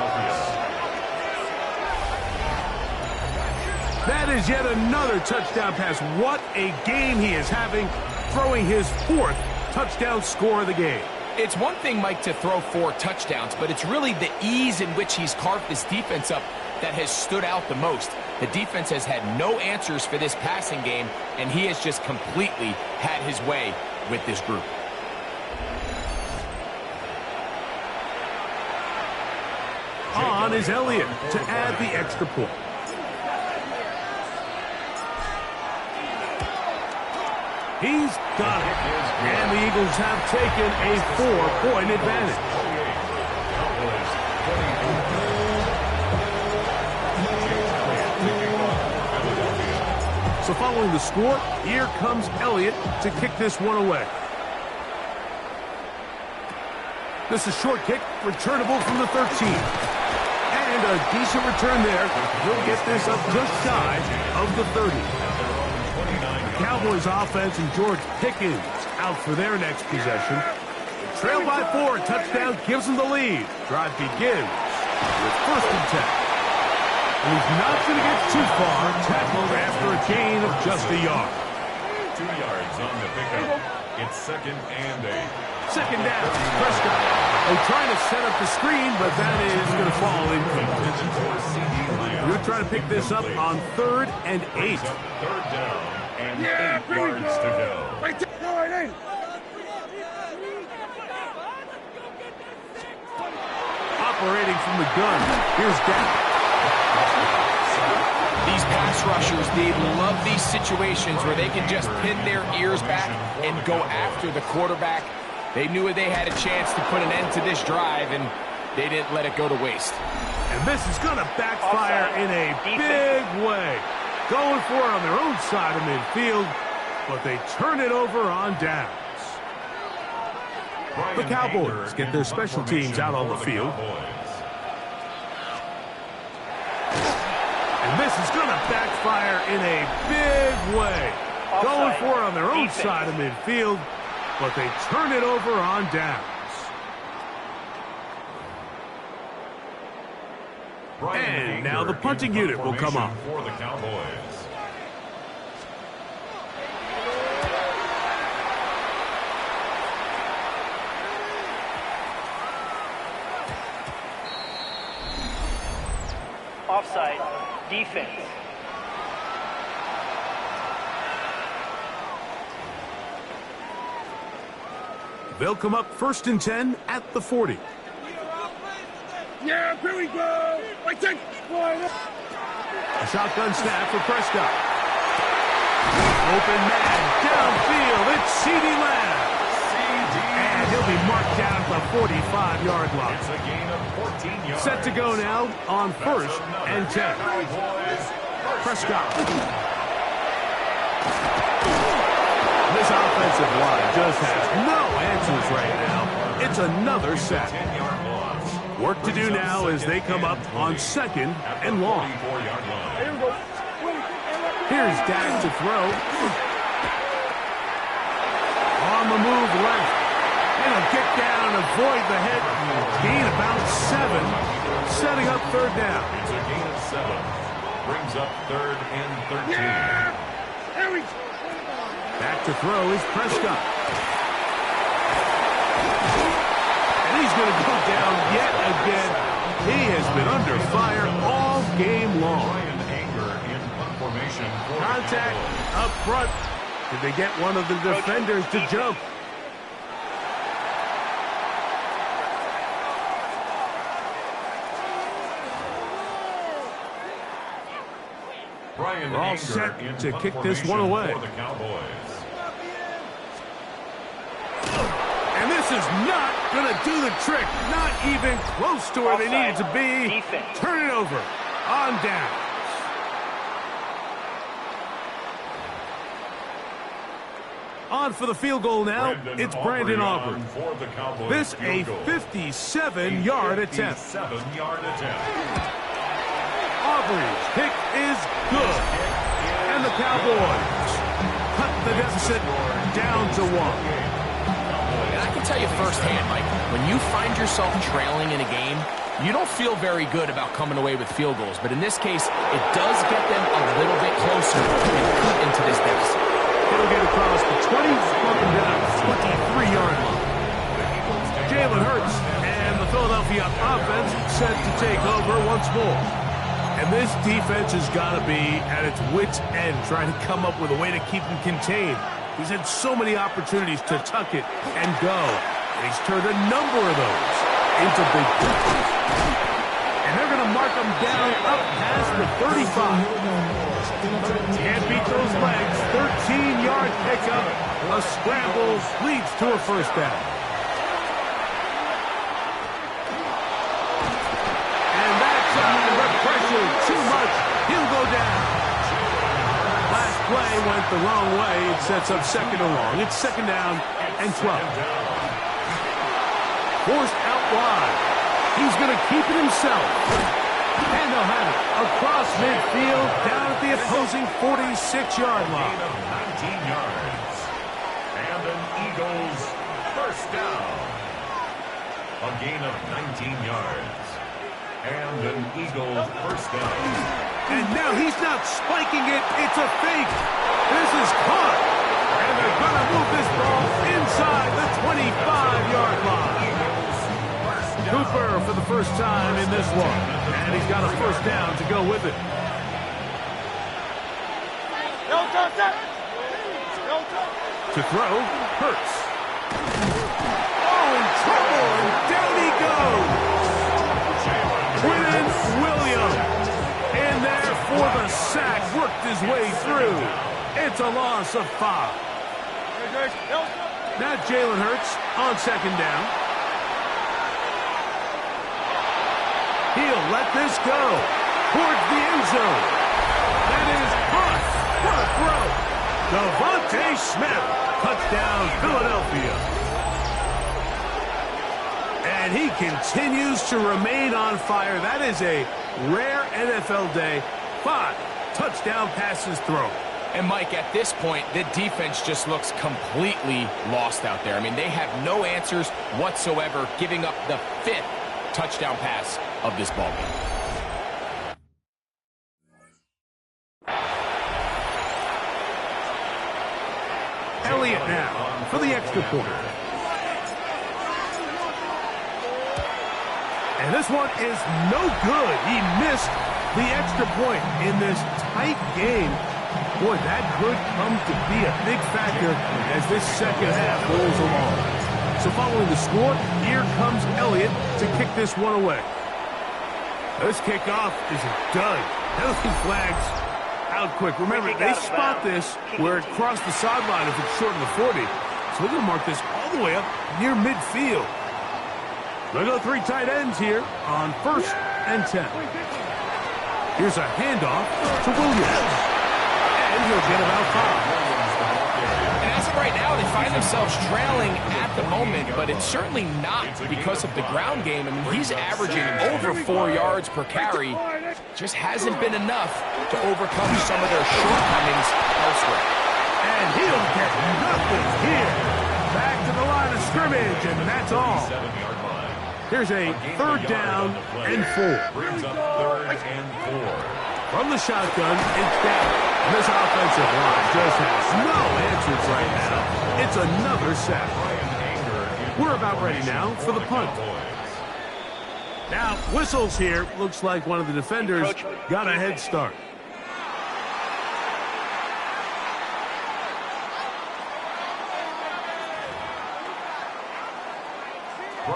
That is yet another touchdown pass. What a game he is having, throwing his 4th touchdown score of the game. It's one thing, Mike, to throw 4 touchdowns, but it's really the ease in which he's carved this defense up that has stood out the most. The defense has had no answers for this passing game, and he has just completely had his way with this group. On is Elliott to add the extra point. He's got it. And the Eagles have taken a 4-point advantage. So following the score, here comes Elliott to kick this one away. This is short kick, returnable from the 13. And a decent return there. He'll get this up just shy of the 30. The Cowboys offense and George Pickens out for their next possession. Trail by 4, touchdown gives them the lead. Drive begins with 1st and 10. And he's not going to get too far. Tackled after a gain of just a yard. 2 yards on the pickup. It's 2nd and 8. Second down, Prescott. They're trying to set up the screen, but that is going to fall incomplete. We're trying to pick this up on 3rd and 8. 3rd down and 8 yards to go. Operating from the gun, here's Dak. These pass rushers, they love these situations where they can just pin their ears back and go after the quarterback. They knew they had a chance to put an end to this drive, and they didn't let it go to waste. And this is going to backfire in a big way. Going for it on their own side of midfield, but they turn it over on downs. The Cowboys get their special teams out on the field. And this is going to backfire in a big way. Going for it on their own side of midfield, but they turn it over on downs. And now the punting unit will come up. For the Cowboys. Offside. Defense. They'll come up 1st and 10 at the 40. Yeah, here we go. I take A shotgun snap for Prescott. Open man downfield. It's CeeDee Lamb. And he'll be marked down at the 45-yard line. It's a gain of 14 yards. Set to go now on 1st and 10. Prescott. This offensive line just has no answers right now. It's another sack. 10-yard loss. Work to do now as they come up on 2nd and long. 44-yard line. Here's Dak to throw. On the move left. And a kick down and avoid the hit. Gain about 7. Setting up 3rd down. It's a gain of 7. Brings up 3rd and 13. Here we go. Back to throw is Prescott. And he's going to go down yet again. He has been under fire all game long. Ryan Anger in punt formation. Contact up front. Did they get one of the defenders to jump? Brian We're all Anger set in to punt kick this one formation away. for the Cowboys. And this is not going to do the trick. Not even close to where they needed to be. Defense. Turn it over. On down. On for the field goal now. It's Brandon Aubrey. For the Cowboys This a field goal. 57-yard attempt. 57-yard attempt. Aubrey's kick is good. And the Cowboys cut the deficit down to 1. And I can tell you firsthand, Mike, when you find yourself trailing in a game, you don't feel very good about coming away with field goals. But in this case, it does get them a little bit closer and cut into this deficit. He'll get across the 20, broken down 23-yard line. Jalen Hurts and the Philadelphia offense set to take over once more. And this defense has got to be at its wits' end, trying to come up with a way to keep him contained. He's had so many opportunities to tuck it and go, and he's turned a number of those into big plays. And they're going to mark him down up past the 35. Can't beat those legs. 13-yard pickup. A scramble leads to a first down. And that's under pressure. Too much. He'll go down. Last play went the wrong way. It sets up second and long. It's second down and 12. Forced out wide. He's going to keep it himself. And they'll have it across midfield, down at the opposing 46-yard line. Gain of 19 yards. And an Eagles first down. A gain of 19 yards. And an Eagles first down. And now he's not spiking it. It's a fake. This is caught. And they're going to move this ball inside the 25-yard line. Cooper for the first time in this one. And he's got a first down to go with it. To throw, Hurts. Oh, in trouble, and down he goes. Quinnen Williams in there for the sack, worked his way through. It's a loss of 5. Now Jalen Hurts on second down. He'll let this go towards the end zone. That is caught. What a throw. Devontae Smith, touchdown Philadelphia. And he continues to remain on fire. That is a rare NFL day. 5 touchdown passes thrown. And Mike, at this point, the defense just looks completely lost out there. I mean, they have no answers whatsoever, giving up the 5th touchdown pass of this ball game. Elliott now for the extra point. And this one is no good. He missed the extra point in this tight game. Boy, that could come to be a big factor as this second half rolls along. So following the score, here comes Elliott to kick this one away. This kickoff is a dud. Penalty flags out quick. Remember, they spot this where it crossed the sideline if it's short of the 40. So they're going to mark this all the way up near midfield. They'll go 3 tight ends here on 1st and 10. Here's a handoff to Williams. And he'll get about 5. And as of right now, they find themselves trailing at the moment, but it's certainly not because of the ground game. I mean, he's averaging over 4 yards per carry. Just hasn't been enough to overcome some of their shortcomings elsewhere. And he'll get nothing here. Back to the line of scrimmage, and that's all. Here's a 3rd down and 4. Brings up 3rd and 4. From the shotgun, it's down. And this offensive line just has no answers right now. It's another sack. We're about ready now for the punt. Now, whistles here. Looks like one of the defenders got a head start.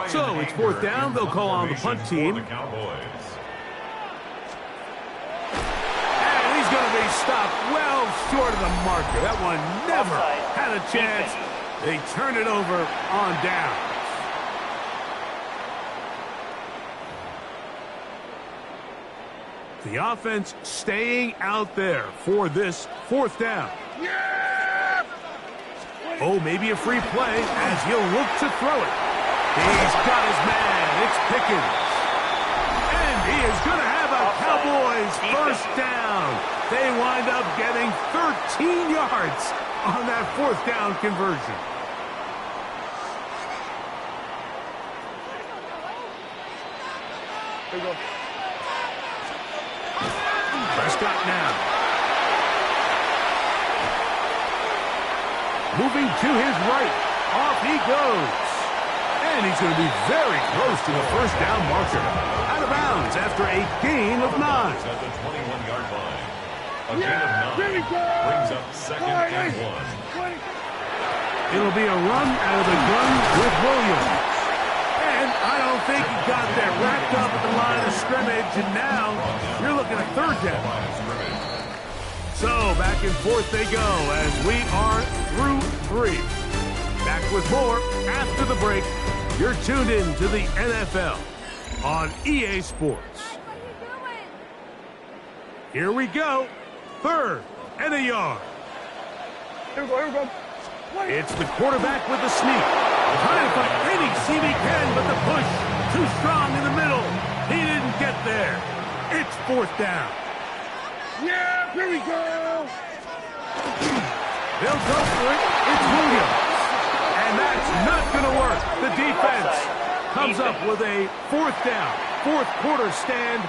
So it's 4th down. They'll call on the punt team. And he's going to be they stopped well short of the marker. That one never Offside. had a chance. They turn it over on down. The offense staying out there for this fourth down. Oh, maybe a free play as he'll look to throw it. He's got his man. It's Pickens. And he is going to have a Cowboys first down. They wind up getting 13 yards on that fourth down conversion. Here we go. Prescott now. Moving to his right. Off he goes. And he's going to be very close to the first down marker. Out of bounds after a gain of 9. At the 21-yard line. A gain of 9 brings up second and 1. It'll be a run out of the gun with Williams. And I don't think he got there. Wrapped up at the line of scrimmage, and now you're looking at third down. So back and forth they go as we are through 3. Back with more after the break. You're tuned in to the NFL on EA Sports. Here we go. 3rd and a yard. Here we go, here we go. It's the quarterback with the sneak. Trying to find any seam he can, but the push too strong in the middle. He didn't get there. It's 4th down. Yeah, here we go. They'll go for it. It's Williams. And that's not going to work. The defense comes up with a 4th down, 4th quarter stand,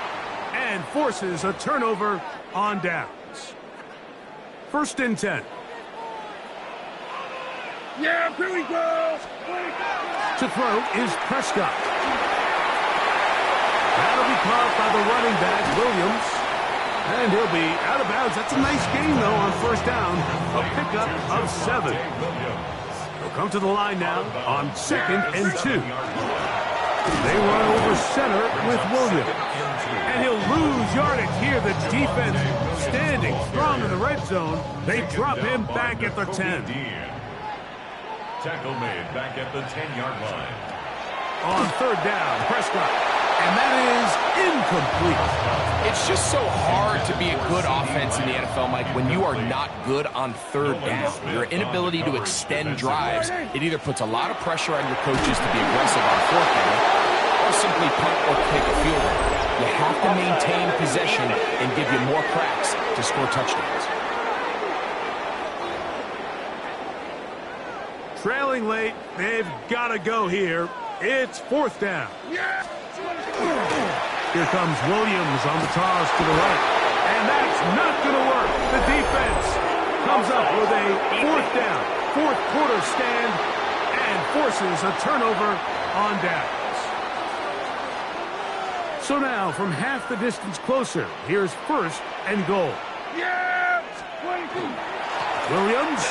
and forces a turnover on downs. 1st and 10. Yeah, here we go. To throw is Prescott. That'll be caught by the running back, Williams. And he'll be out of bounds. That's a nice gain, though, on first down. A pickup of 7. They'll come to the line now on 2nd and 2. They run over center with Williams. And he'll lose yardage here. The defense standing strong in the red zone. They drop him back at the 10. Tackle made back at the 10-yard line. On 3rd down, Prescott. And that is incomplete. It's just so hard to be a good offense in the NFL, Mike, when you are not good on 3rd down. Your inability to extend drives, it either puts a lot of pressure on your coaches to be aggressive on 4th down or simply punt or kick a field goal. You have to maintain possession and give you more cracks to score touchdowns. Trailing late, they've got to go here. It's 4th down. Here comes Williams on the toss to the right. And that's not going to work. The defense comes up with a 4th down, 4th quarter stand, and forces a turnover on downs. So now, from half the distance closer, here's 1st and goal. Williams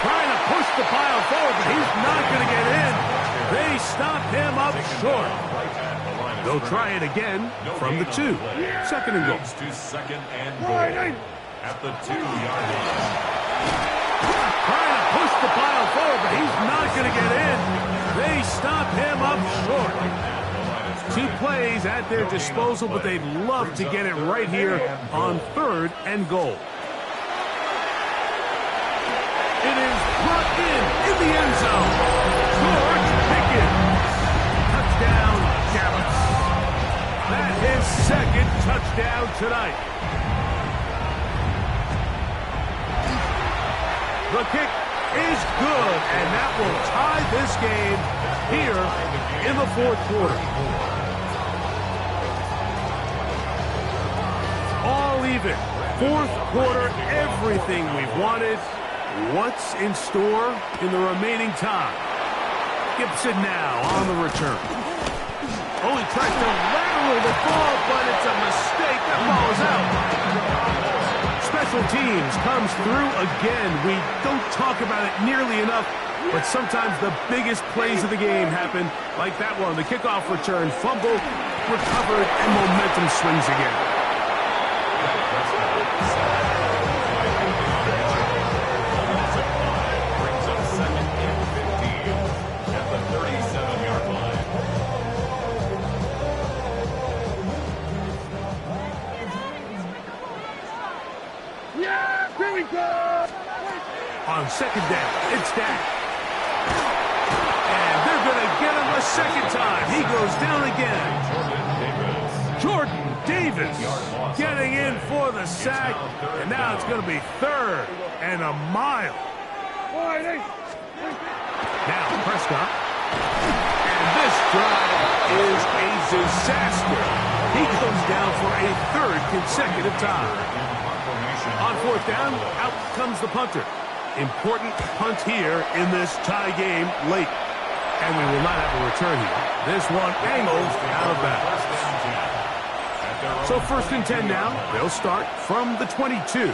trying to push the pile forward, but he's not going to get in. They stop him up short. They'll try it again from the 2. 2nd and goal. To 2nd and goal at the 2-yard line. Trying to push the pile forward, but he's not going to get in. They stop him up short. 2 plays at their disposal, but they'd love to get it right here on 3rd and goal. It is brought in the end zone. George Pickens. Touchdown, Dallas. That's his 2nd touchdown tonight. The kick is good, and that will tie this game here in the 4th quarter. All even. 4th quarter, everything we've wanted. What's in store in the remaining time? Gibson now on the return. Oh, he tries to lateral the ball, but it's a mistake. That ball is out. Special teams comes through again. We don't talk about it nearly enough, but sometimes the biggest plays of the game happen like that one. The kickoff return, fumble, recovered, and momentum swings again. On second down, it's Dak. And they're going to get him a second time. He goes down again. Jordan Davis getting in for the sack. And now it's going to be 3rd and a mile. Now Prescott. And this drive is a disaster. He comes down for a 3rd consecutive time. On 4th down, out comes the punter. Important punt here in this tie game late. And we will not have a return here. This one angles out of bounds. So 1st and 10 now. They'll start from the 22.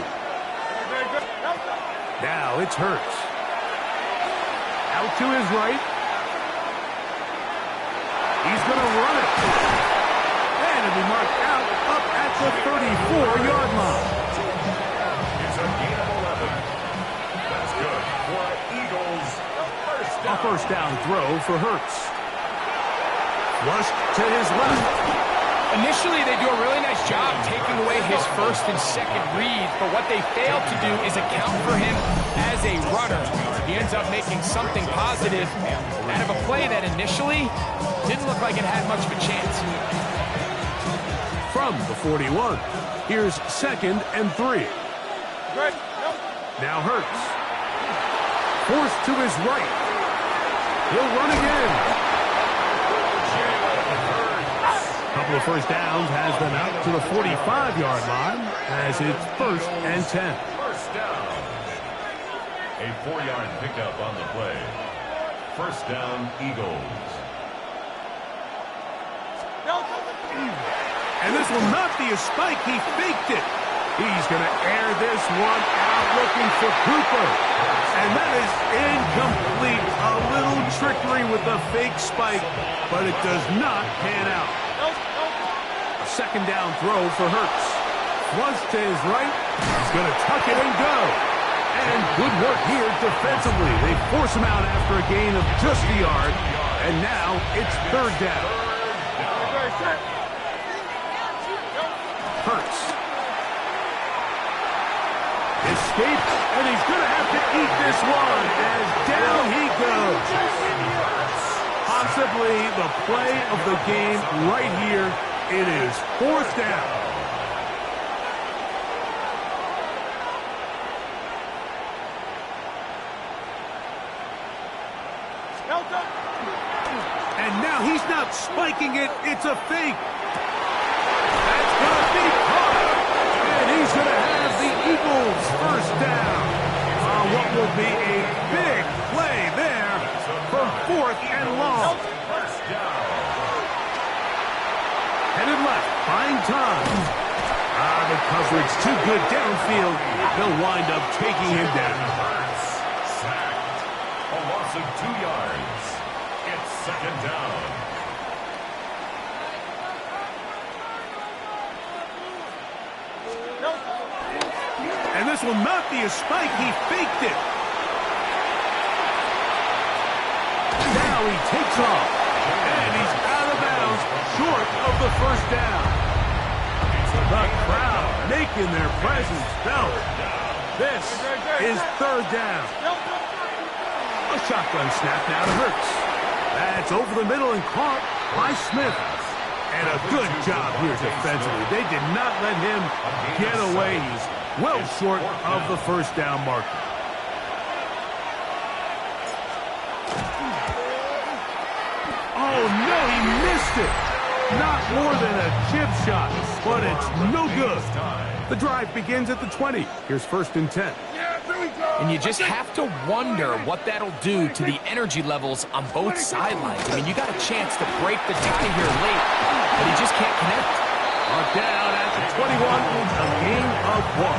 Now it's Hurts. Out to his right. He's going to run it. And it'll be marked out up at the 34-yard line. It's a gain of 11. That's good for Eagles. A first down throw for Hurts. Flushed to his left. Initially, they do a really nice job taking away his 1st and 2nd read, but what they failed to do is account for him as a runner. He ends up making something positive out of a play that initially didn't look like it had much of a chance. From the 41, here's 2nd and 3. Now Hurts. Forced to his right. He'll run again. Couple of first downs has them out to the 45-yard line as it's 1st and 10. First down. A 4-yard pickup on the play. First down, Eagles. And this will not be a spike. He faked it. He's going to air this one out looking for Cooper. And that is incomplete. A little trickery with the fake spike, but it does not pan out. A second down throw for Hurts. Flush to his right. He's going to tuck it and go. And good work here defensively. They force him out after a gain of just a yard. And now it's 3rd down. Hurts. Escape, and he's going to have to eat this one as down he goes. Possibly the play of the game right here. It is 4th down. And now he's not spiking it. It's a fake. That's going to be caught. And he's going to have the Eagles first down. On what will be a big play there for 4th and long. Headed left, buying time. The coverage too good downfield. They'll wind up taking him down. Sacked. A loss of 2 yards. It's 2nd down. And this will not be a spike. He faked it. Now he takes off. And he's out of bounds, short of the first down. The crowd making their presence felt. This is 3rd down. A shotgun snap now to Hurts. That's over the middle and caught by Smith. And a good job here defensively. They did not let him get away. He's well short of the first down marker. Oh, no, he missed it. Not more than a chip shot, but it's no good. The drive begins at the 20. Here's 1st and 10. And you just have to wonder what that'll do to the energy levels on both sidelines. I mean, you got a chance to break the tie here late, but he just can't connect. Down at the 21, a gain of 1.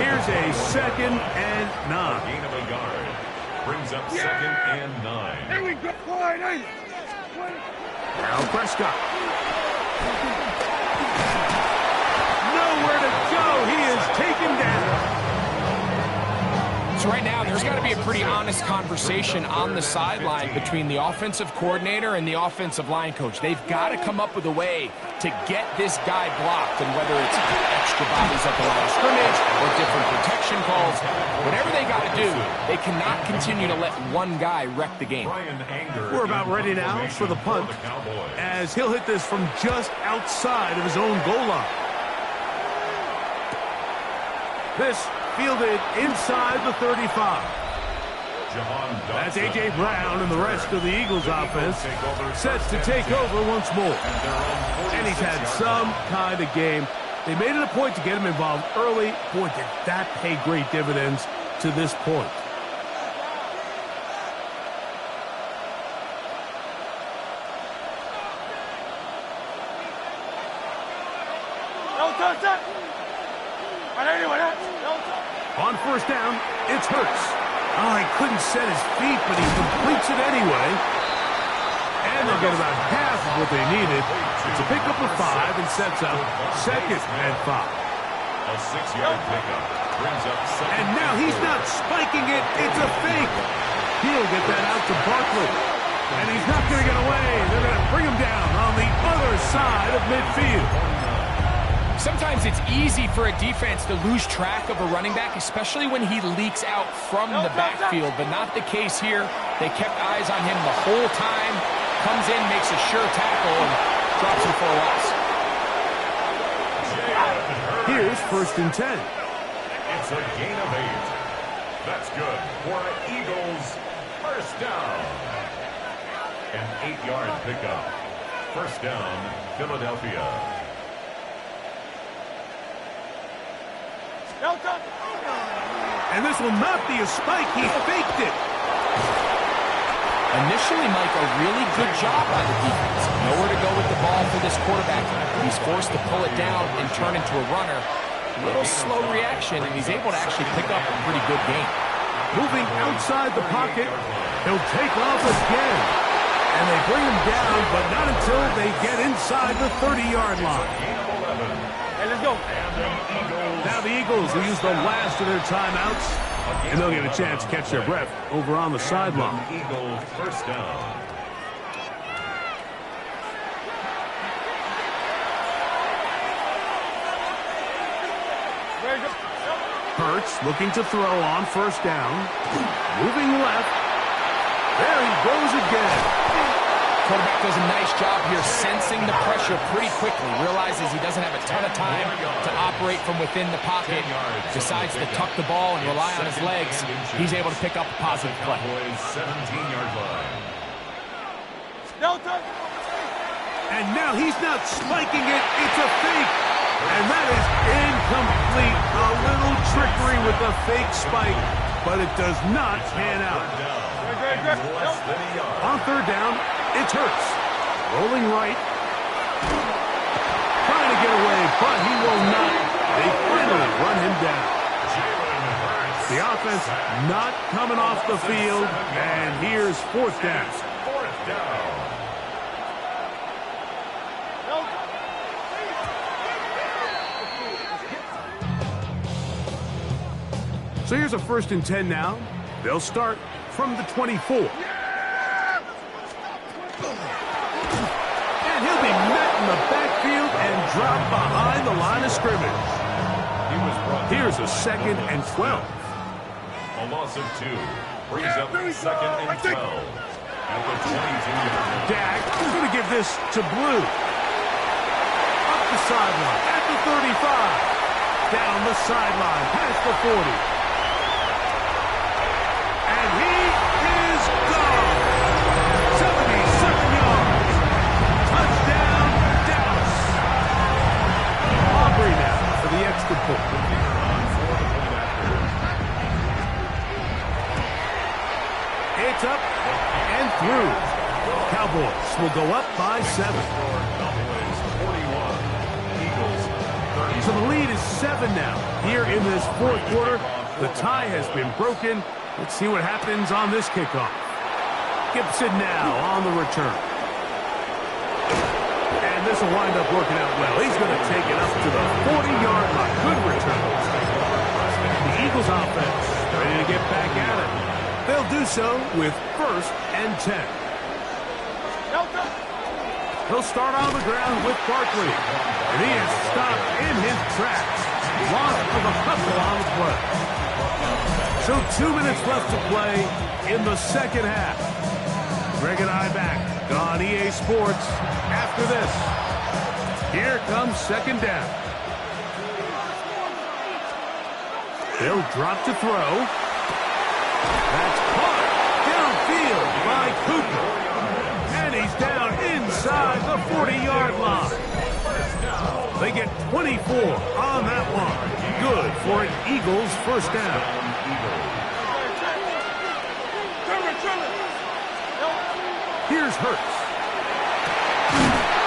Here's a 2nd and 9. Gain of a yard. Brings up 2nd and 9. Here we go. Now Prescott. Nowhere to go. He is taken down. So right now, they're there's got to be a pretty honest conversation on the sideline between the offensive coordinator and the offensive line coach. They've got to come up with a way to get this guy blocked, and whether it's extra bodies at the line of scrimmage or different protection calls, whatever they got to do, they cannot continue to let one guy wreck the game. We're about ready now for the punt, as he'll hit this from just outside of his own goal line. This fielded inside the 35. That's A.J. Brown and the rest of the Eagles offense set to take over once more. And he's had some kind of game. They made it a point to get him involved early. Boy, did that pay great dividends to this point. On first down, it's Hurts. Oh, he couldn't set his feet, but he completes it anyway. And they'll get about half of what they needed. It's a pickup of 5 and sets up 2nd and 5. A 6-yard pickup brings up 2nd. And now he's not spiking it. It's a fake. He'll get that out to Barkley. And he's not going to get away. They're going to bring him down on the other side of midfield. Sometimes it's easy for a defense to lose track of a running back, especially when he leaks out from the backfield, but not the case here. They kept eyes on him the whole time. Comes in, makes a sure tackle, and drops him for a loss. Here's 1st and 10. It's a gain of 8. That's good for Eagles. First down. An 8-yard pickup. First down, Philadelphia. And this will not be a spike. He faked it. Initially, Mike, a really good job by the defense. Nowhere to go with the ball for this quarterback. He's forced to pull it down and turn into a runner. A little slow reaction, and he's able to actually pick up a pretty good game. Moving outside the pocket, he'll take off again. And they bring him down, but not until they get inside the 30-yard line. Hey, let's go. Now the Eagles will use the last of their timeouts, and they'll get a chance to catch their breath over on the sideline. Eagles first down. Hurts looking to throw on first down. Moving left. There he goes again. Quarterback does a nice job here sensing the pressure pretty quickly. Realizes he doesn't have a ton of time to operate from within the pocket. Decides to tuck the ball and rely on his legs. He's able to pick up a positive play. 17-yard line. And now he's not spiking it. It's a fake. And that is incomplete. A little trickery with the fake spike, but it does not pan out. On third down, it's Hurts. Rolling right. Trying to get away, but he will not. They finally run him down. The offense not coming off the field, and here's 4th down. So here's a 1st and 10 now. They'll start from the 24. And he'll be met in the backfield and dropped behind the line of scrimmage. Here's a 2nd and 12. A loss of 2 brings up 2nd and 12 at the 22-yard line. Dak is going to give this to Blue. Up the sideline at the 35. Down the sideline past the 40. And he is gone. 77 yards. Touchdown, Dallas. Aubrey now for the extra point. It's up and through. Cowboys will go up by 7. So the lead is 7 now. Here in this 4th quarter, the tie has been broken. Let's see what happens on this kickoff. Gibson now on the return. And this will wind up working out well. He's going to take it up to the 40-yard line. Good return. The Eagles offense Ready to get back at it. They'll do so with 1st and 10. He'll start on the ground with Barkley. And he is stopped in his tracks. Loss of a couple on the play. So 2 minutes left to play in the second half. Greg and I back on EA Sports after this. Here comes second down. They'll drop to throw. That's caught downfield by Cooper. And he's down inside the 40-yard line. They get 24 on that one. Good for an Eagles first down. Here's Hurts.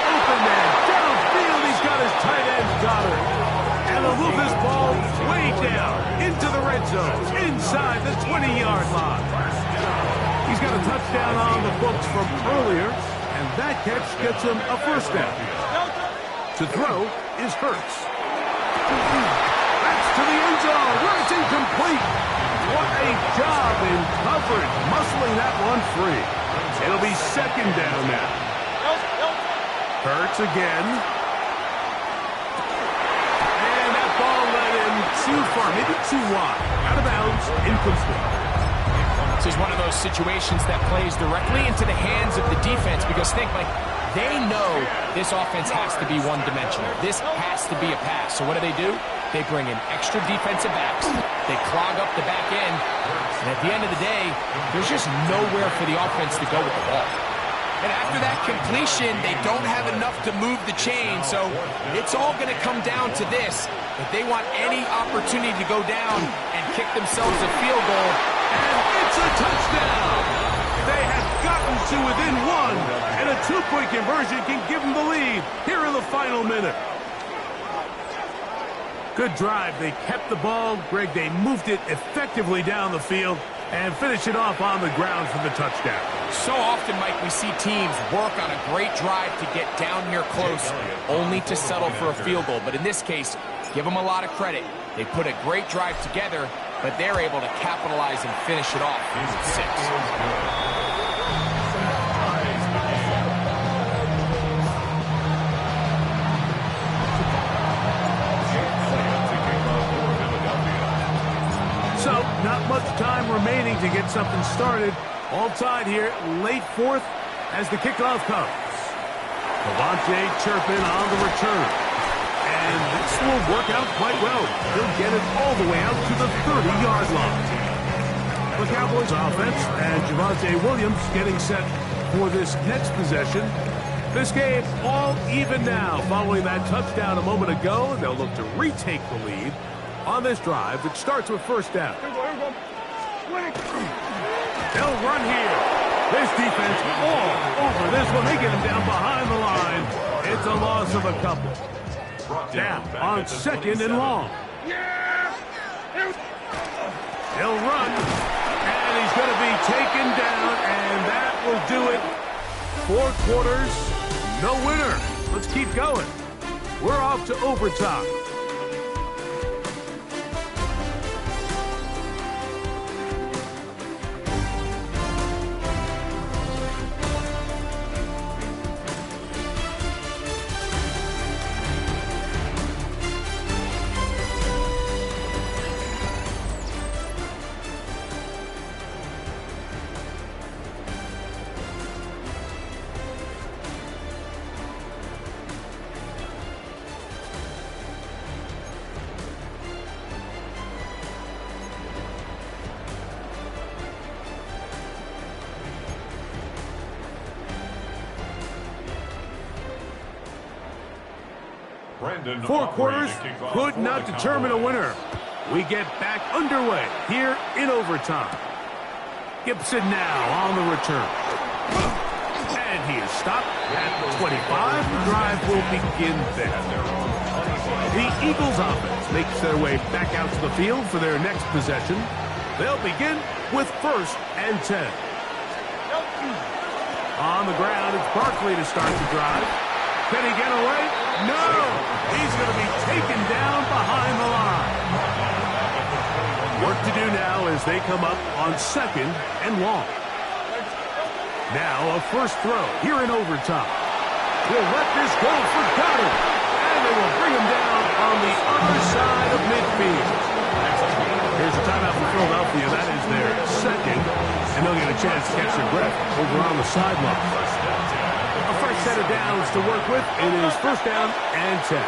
Open man downfield. He's got his tight end Goddard. And he'll move this ball way down into the red zone, inside the 20-yard line. He's got a touchdown on the books from earlier, and that catch gets him a first down. To throw is Hurts. That's to the end zone, where it's incomplete. What a job in coverage, muscling that one free. It'll be second down now. Hurts again. And that ball led him too far, maybe too wide. Out of bounds, incomplete. This is one of those situations that plays directly into the hands of the defense because think, like, they know this offense has to be one-dimensional. This has to be a pass. So what do? They bring in extra defensive backs. They clog up the back end. And at the end of the day, there's just nowhere for the offense to go with the ball. And after that completion, they don't have enough to move the chain. So it's all going to come down to this. If they want any opportunity to go down and kick themselves a field goal, and it's a touchdown! They have gotten to within one, and a two-point conversion can give them the lead here in the final minute. Good drive. They kept the ball. Greg, they moved it effectively down the field and finished it off on the ground for the touchdown. So often, Mike, we see teams work on a great drive to get down here close, only to settle for a field goal. But in this case, give them a lot of credit. They put a great drive together, but they're able to capitalize and finish it off. 6. So, not much time remaining to get something started. All tied here, late fourth as the kickoff comes. Devontae Turpin on the return. And this will work out quite well. He'll get it all the way out to the 30-yard line. The Cowboys offense and Javonte Williams getting set for this next possession. This game all even now following that touchdown a moment ago. They'll look to retake the lead on this drive, which starts with first down. They'll run here. This defense all over this one. They get him down behind the line. It's a loss of a couple. Down on second and long. He'll run, and he's going to be taken down, and that will do it. 4 quarters, no winner. Let's keep going. We're off to overtime. Four quarters could not determine a winner. We get back underway here in overtime. Gibson now on the return. And he is stopped at the 25. The drive will begin there. The Eagles offense makes their way back out to the field for their next possession. They'll begin with first and 10. On the ground, it's Barkley to start the drive. Can he get away? No! He's going to be taken down behind the line. Work to do now as they come up on 2nd and long. Now a first throw here in overtime. He'll let this go for Goddard. And they will bring him down on the other side of midfield. Here's a timeout for Philadelphia. That is their 2nd. And they'll get a chance to catch their breath over on the sideline. A fresh set of downs to work with. It is 1st down and 10.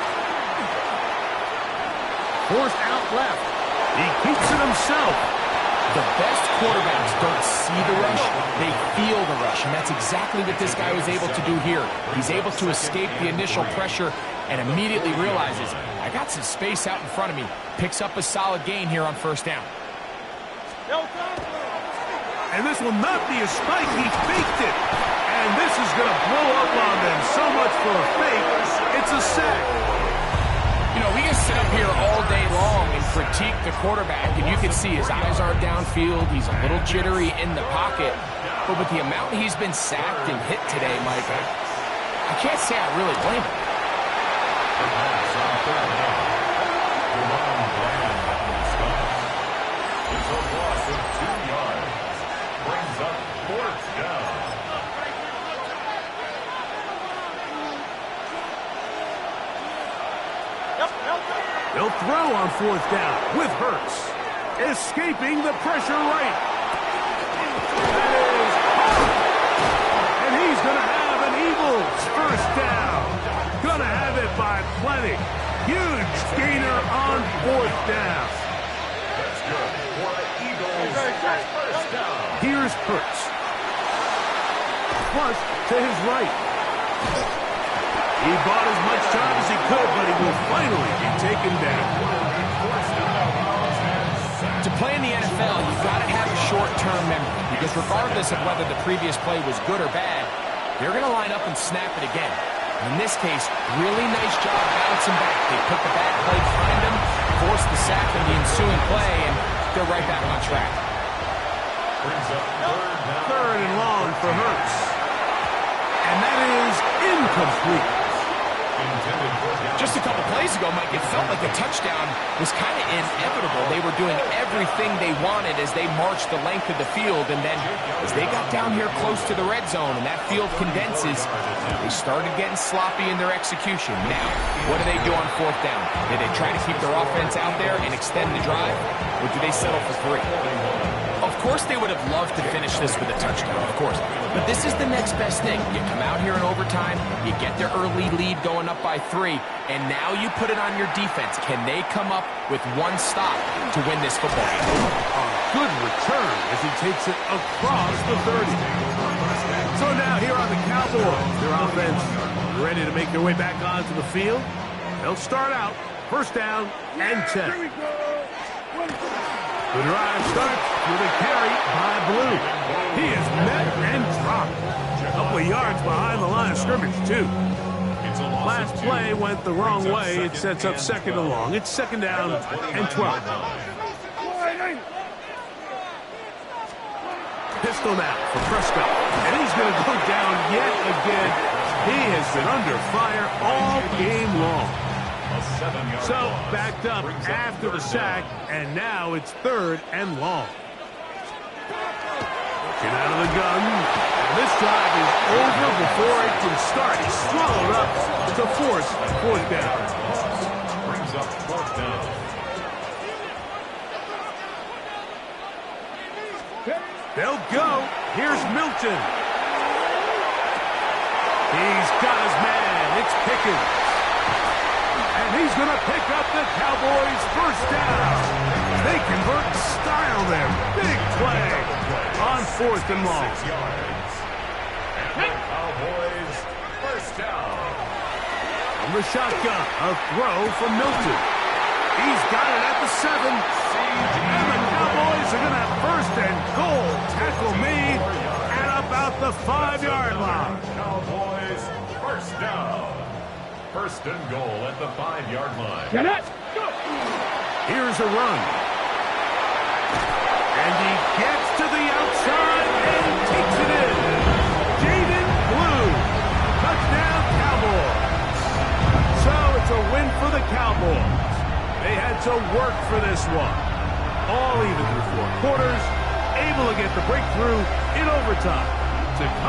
Forced out left. He keeps it himself. The best quarterbacks don't see the rush, they feel the rush, and that's exactly what this guy was able to do here. He's able to escape the initial pressure and immediately realizes, I got some space out in front of me. Picks up a solid gain here on 1st down. And this will not be a spike. He faked it. And this is going to blow up on them. So much for a fake. It's a sack. You know, we can sit up here all day long and critique the quarterback, and you can see his eyes aren't downfield. He's a little jittery in the pocket. But with the amount he's been sacked and hit today, Mike, I can't say I really blame him. It's a loss of 2 yards. Brings up 4th down. They'll throw on 4th down with Hurts. Escaping the pressure right. That is Hurts. And he's going to have an Eagles 1st down. Going to have it by plenty. Huge gainer on 4th down. That's good for the Eagles. 1st down. Here's Hurts. Flush to his right. He bought as much time as he could, but he will finally be taken down. To play in the NFL, you've got to have a short-term memory, because regardless of whether the previous play was good or bad, they're going to line up and snap it again. In this case, really nice job bouncing back. They put the bad play behind them, forced the sack in the ensuing play, and they're right back on track. Brings up 3rd down. 3rd and long for Hurts. And that is incomplete. Just a couple plays ago, Mike, it felt like the touchdown was kind of inevitable. They were doing everything they wanted as they marched the length of the field, and then as they got down here close to the red zone and that field condenses, they started getting sloppy in their execution. Now, what do they do on 4th down? Do they try to keep their offense out there and extend the drive, or do they settle for 3? Of course they would have loved to finish this with a touchdown, of course. But this is the next best thing. You come out here in overtime, you get their early lead going up by 3, and now you put it on your defense. Can they come up with 1 stop to win this football game? A good return as he takes it across the 30. So now here on the Cowboys, their offense ready to make their way back onto the field. They'll start out 1st down and 10. The drive starts with a carry by Blue. He is met and dropped. A couple of yards behind the line of scrimmage, too. Last play went the wrong way. It sets up 2nd and long. It's 2nd down and 12. Pistol now for Prescott. And he's going to go down yet again. He has been under fire all game long. So, backed up after the sack, and now it's 3rd and long. Get out of the gun. This drive is over before it can start. He's swallowed up to force 4th down. Brings up 4th down. They'll go. Here's Milton. He's got his man. It's Pickens. And he's going to pick up the Cowboys' 1st down. They convert in style there. Big play on 4th and long. 6 yards. And the Cowboys' 1st down. From the shotgun, a throw from Milton. He's got it at the 7. And the Cowboys are going to have 1st and goal. Tackle made at about the 5-yard line. Cowboys' 1st down. 1st and goal at the 5-yard line. Get it! Go! Here's a run. And he gets to the outside and takes it in. Jaden Blue. Touchdown Cowboys. So it's a win for the Cowboys. They had to work for this one. all even through 4 quarters, able to get the breakthrough in overtime to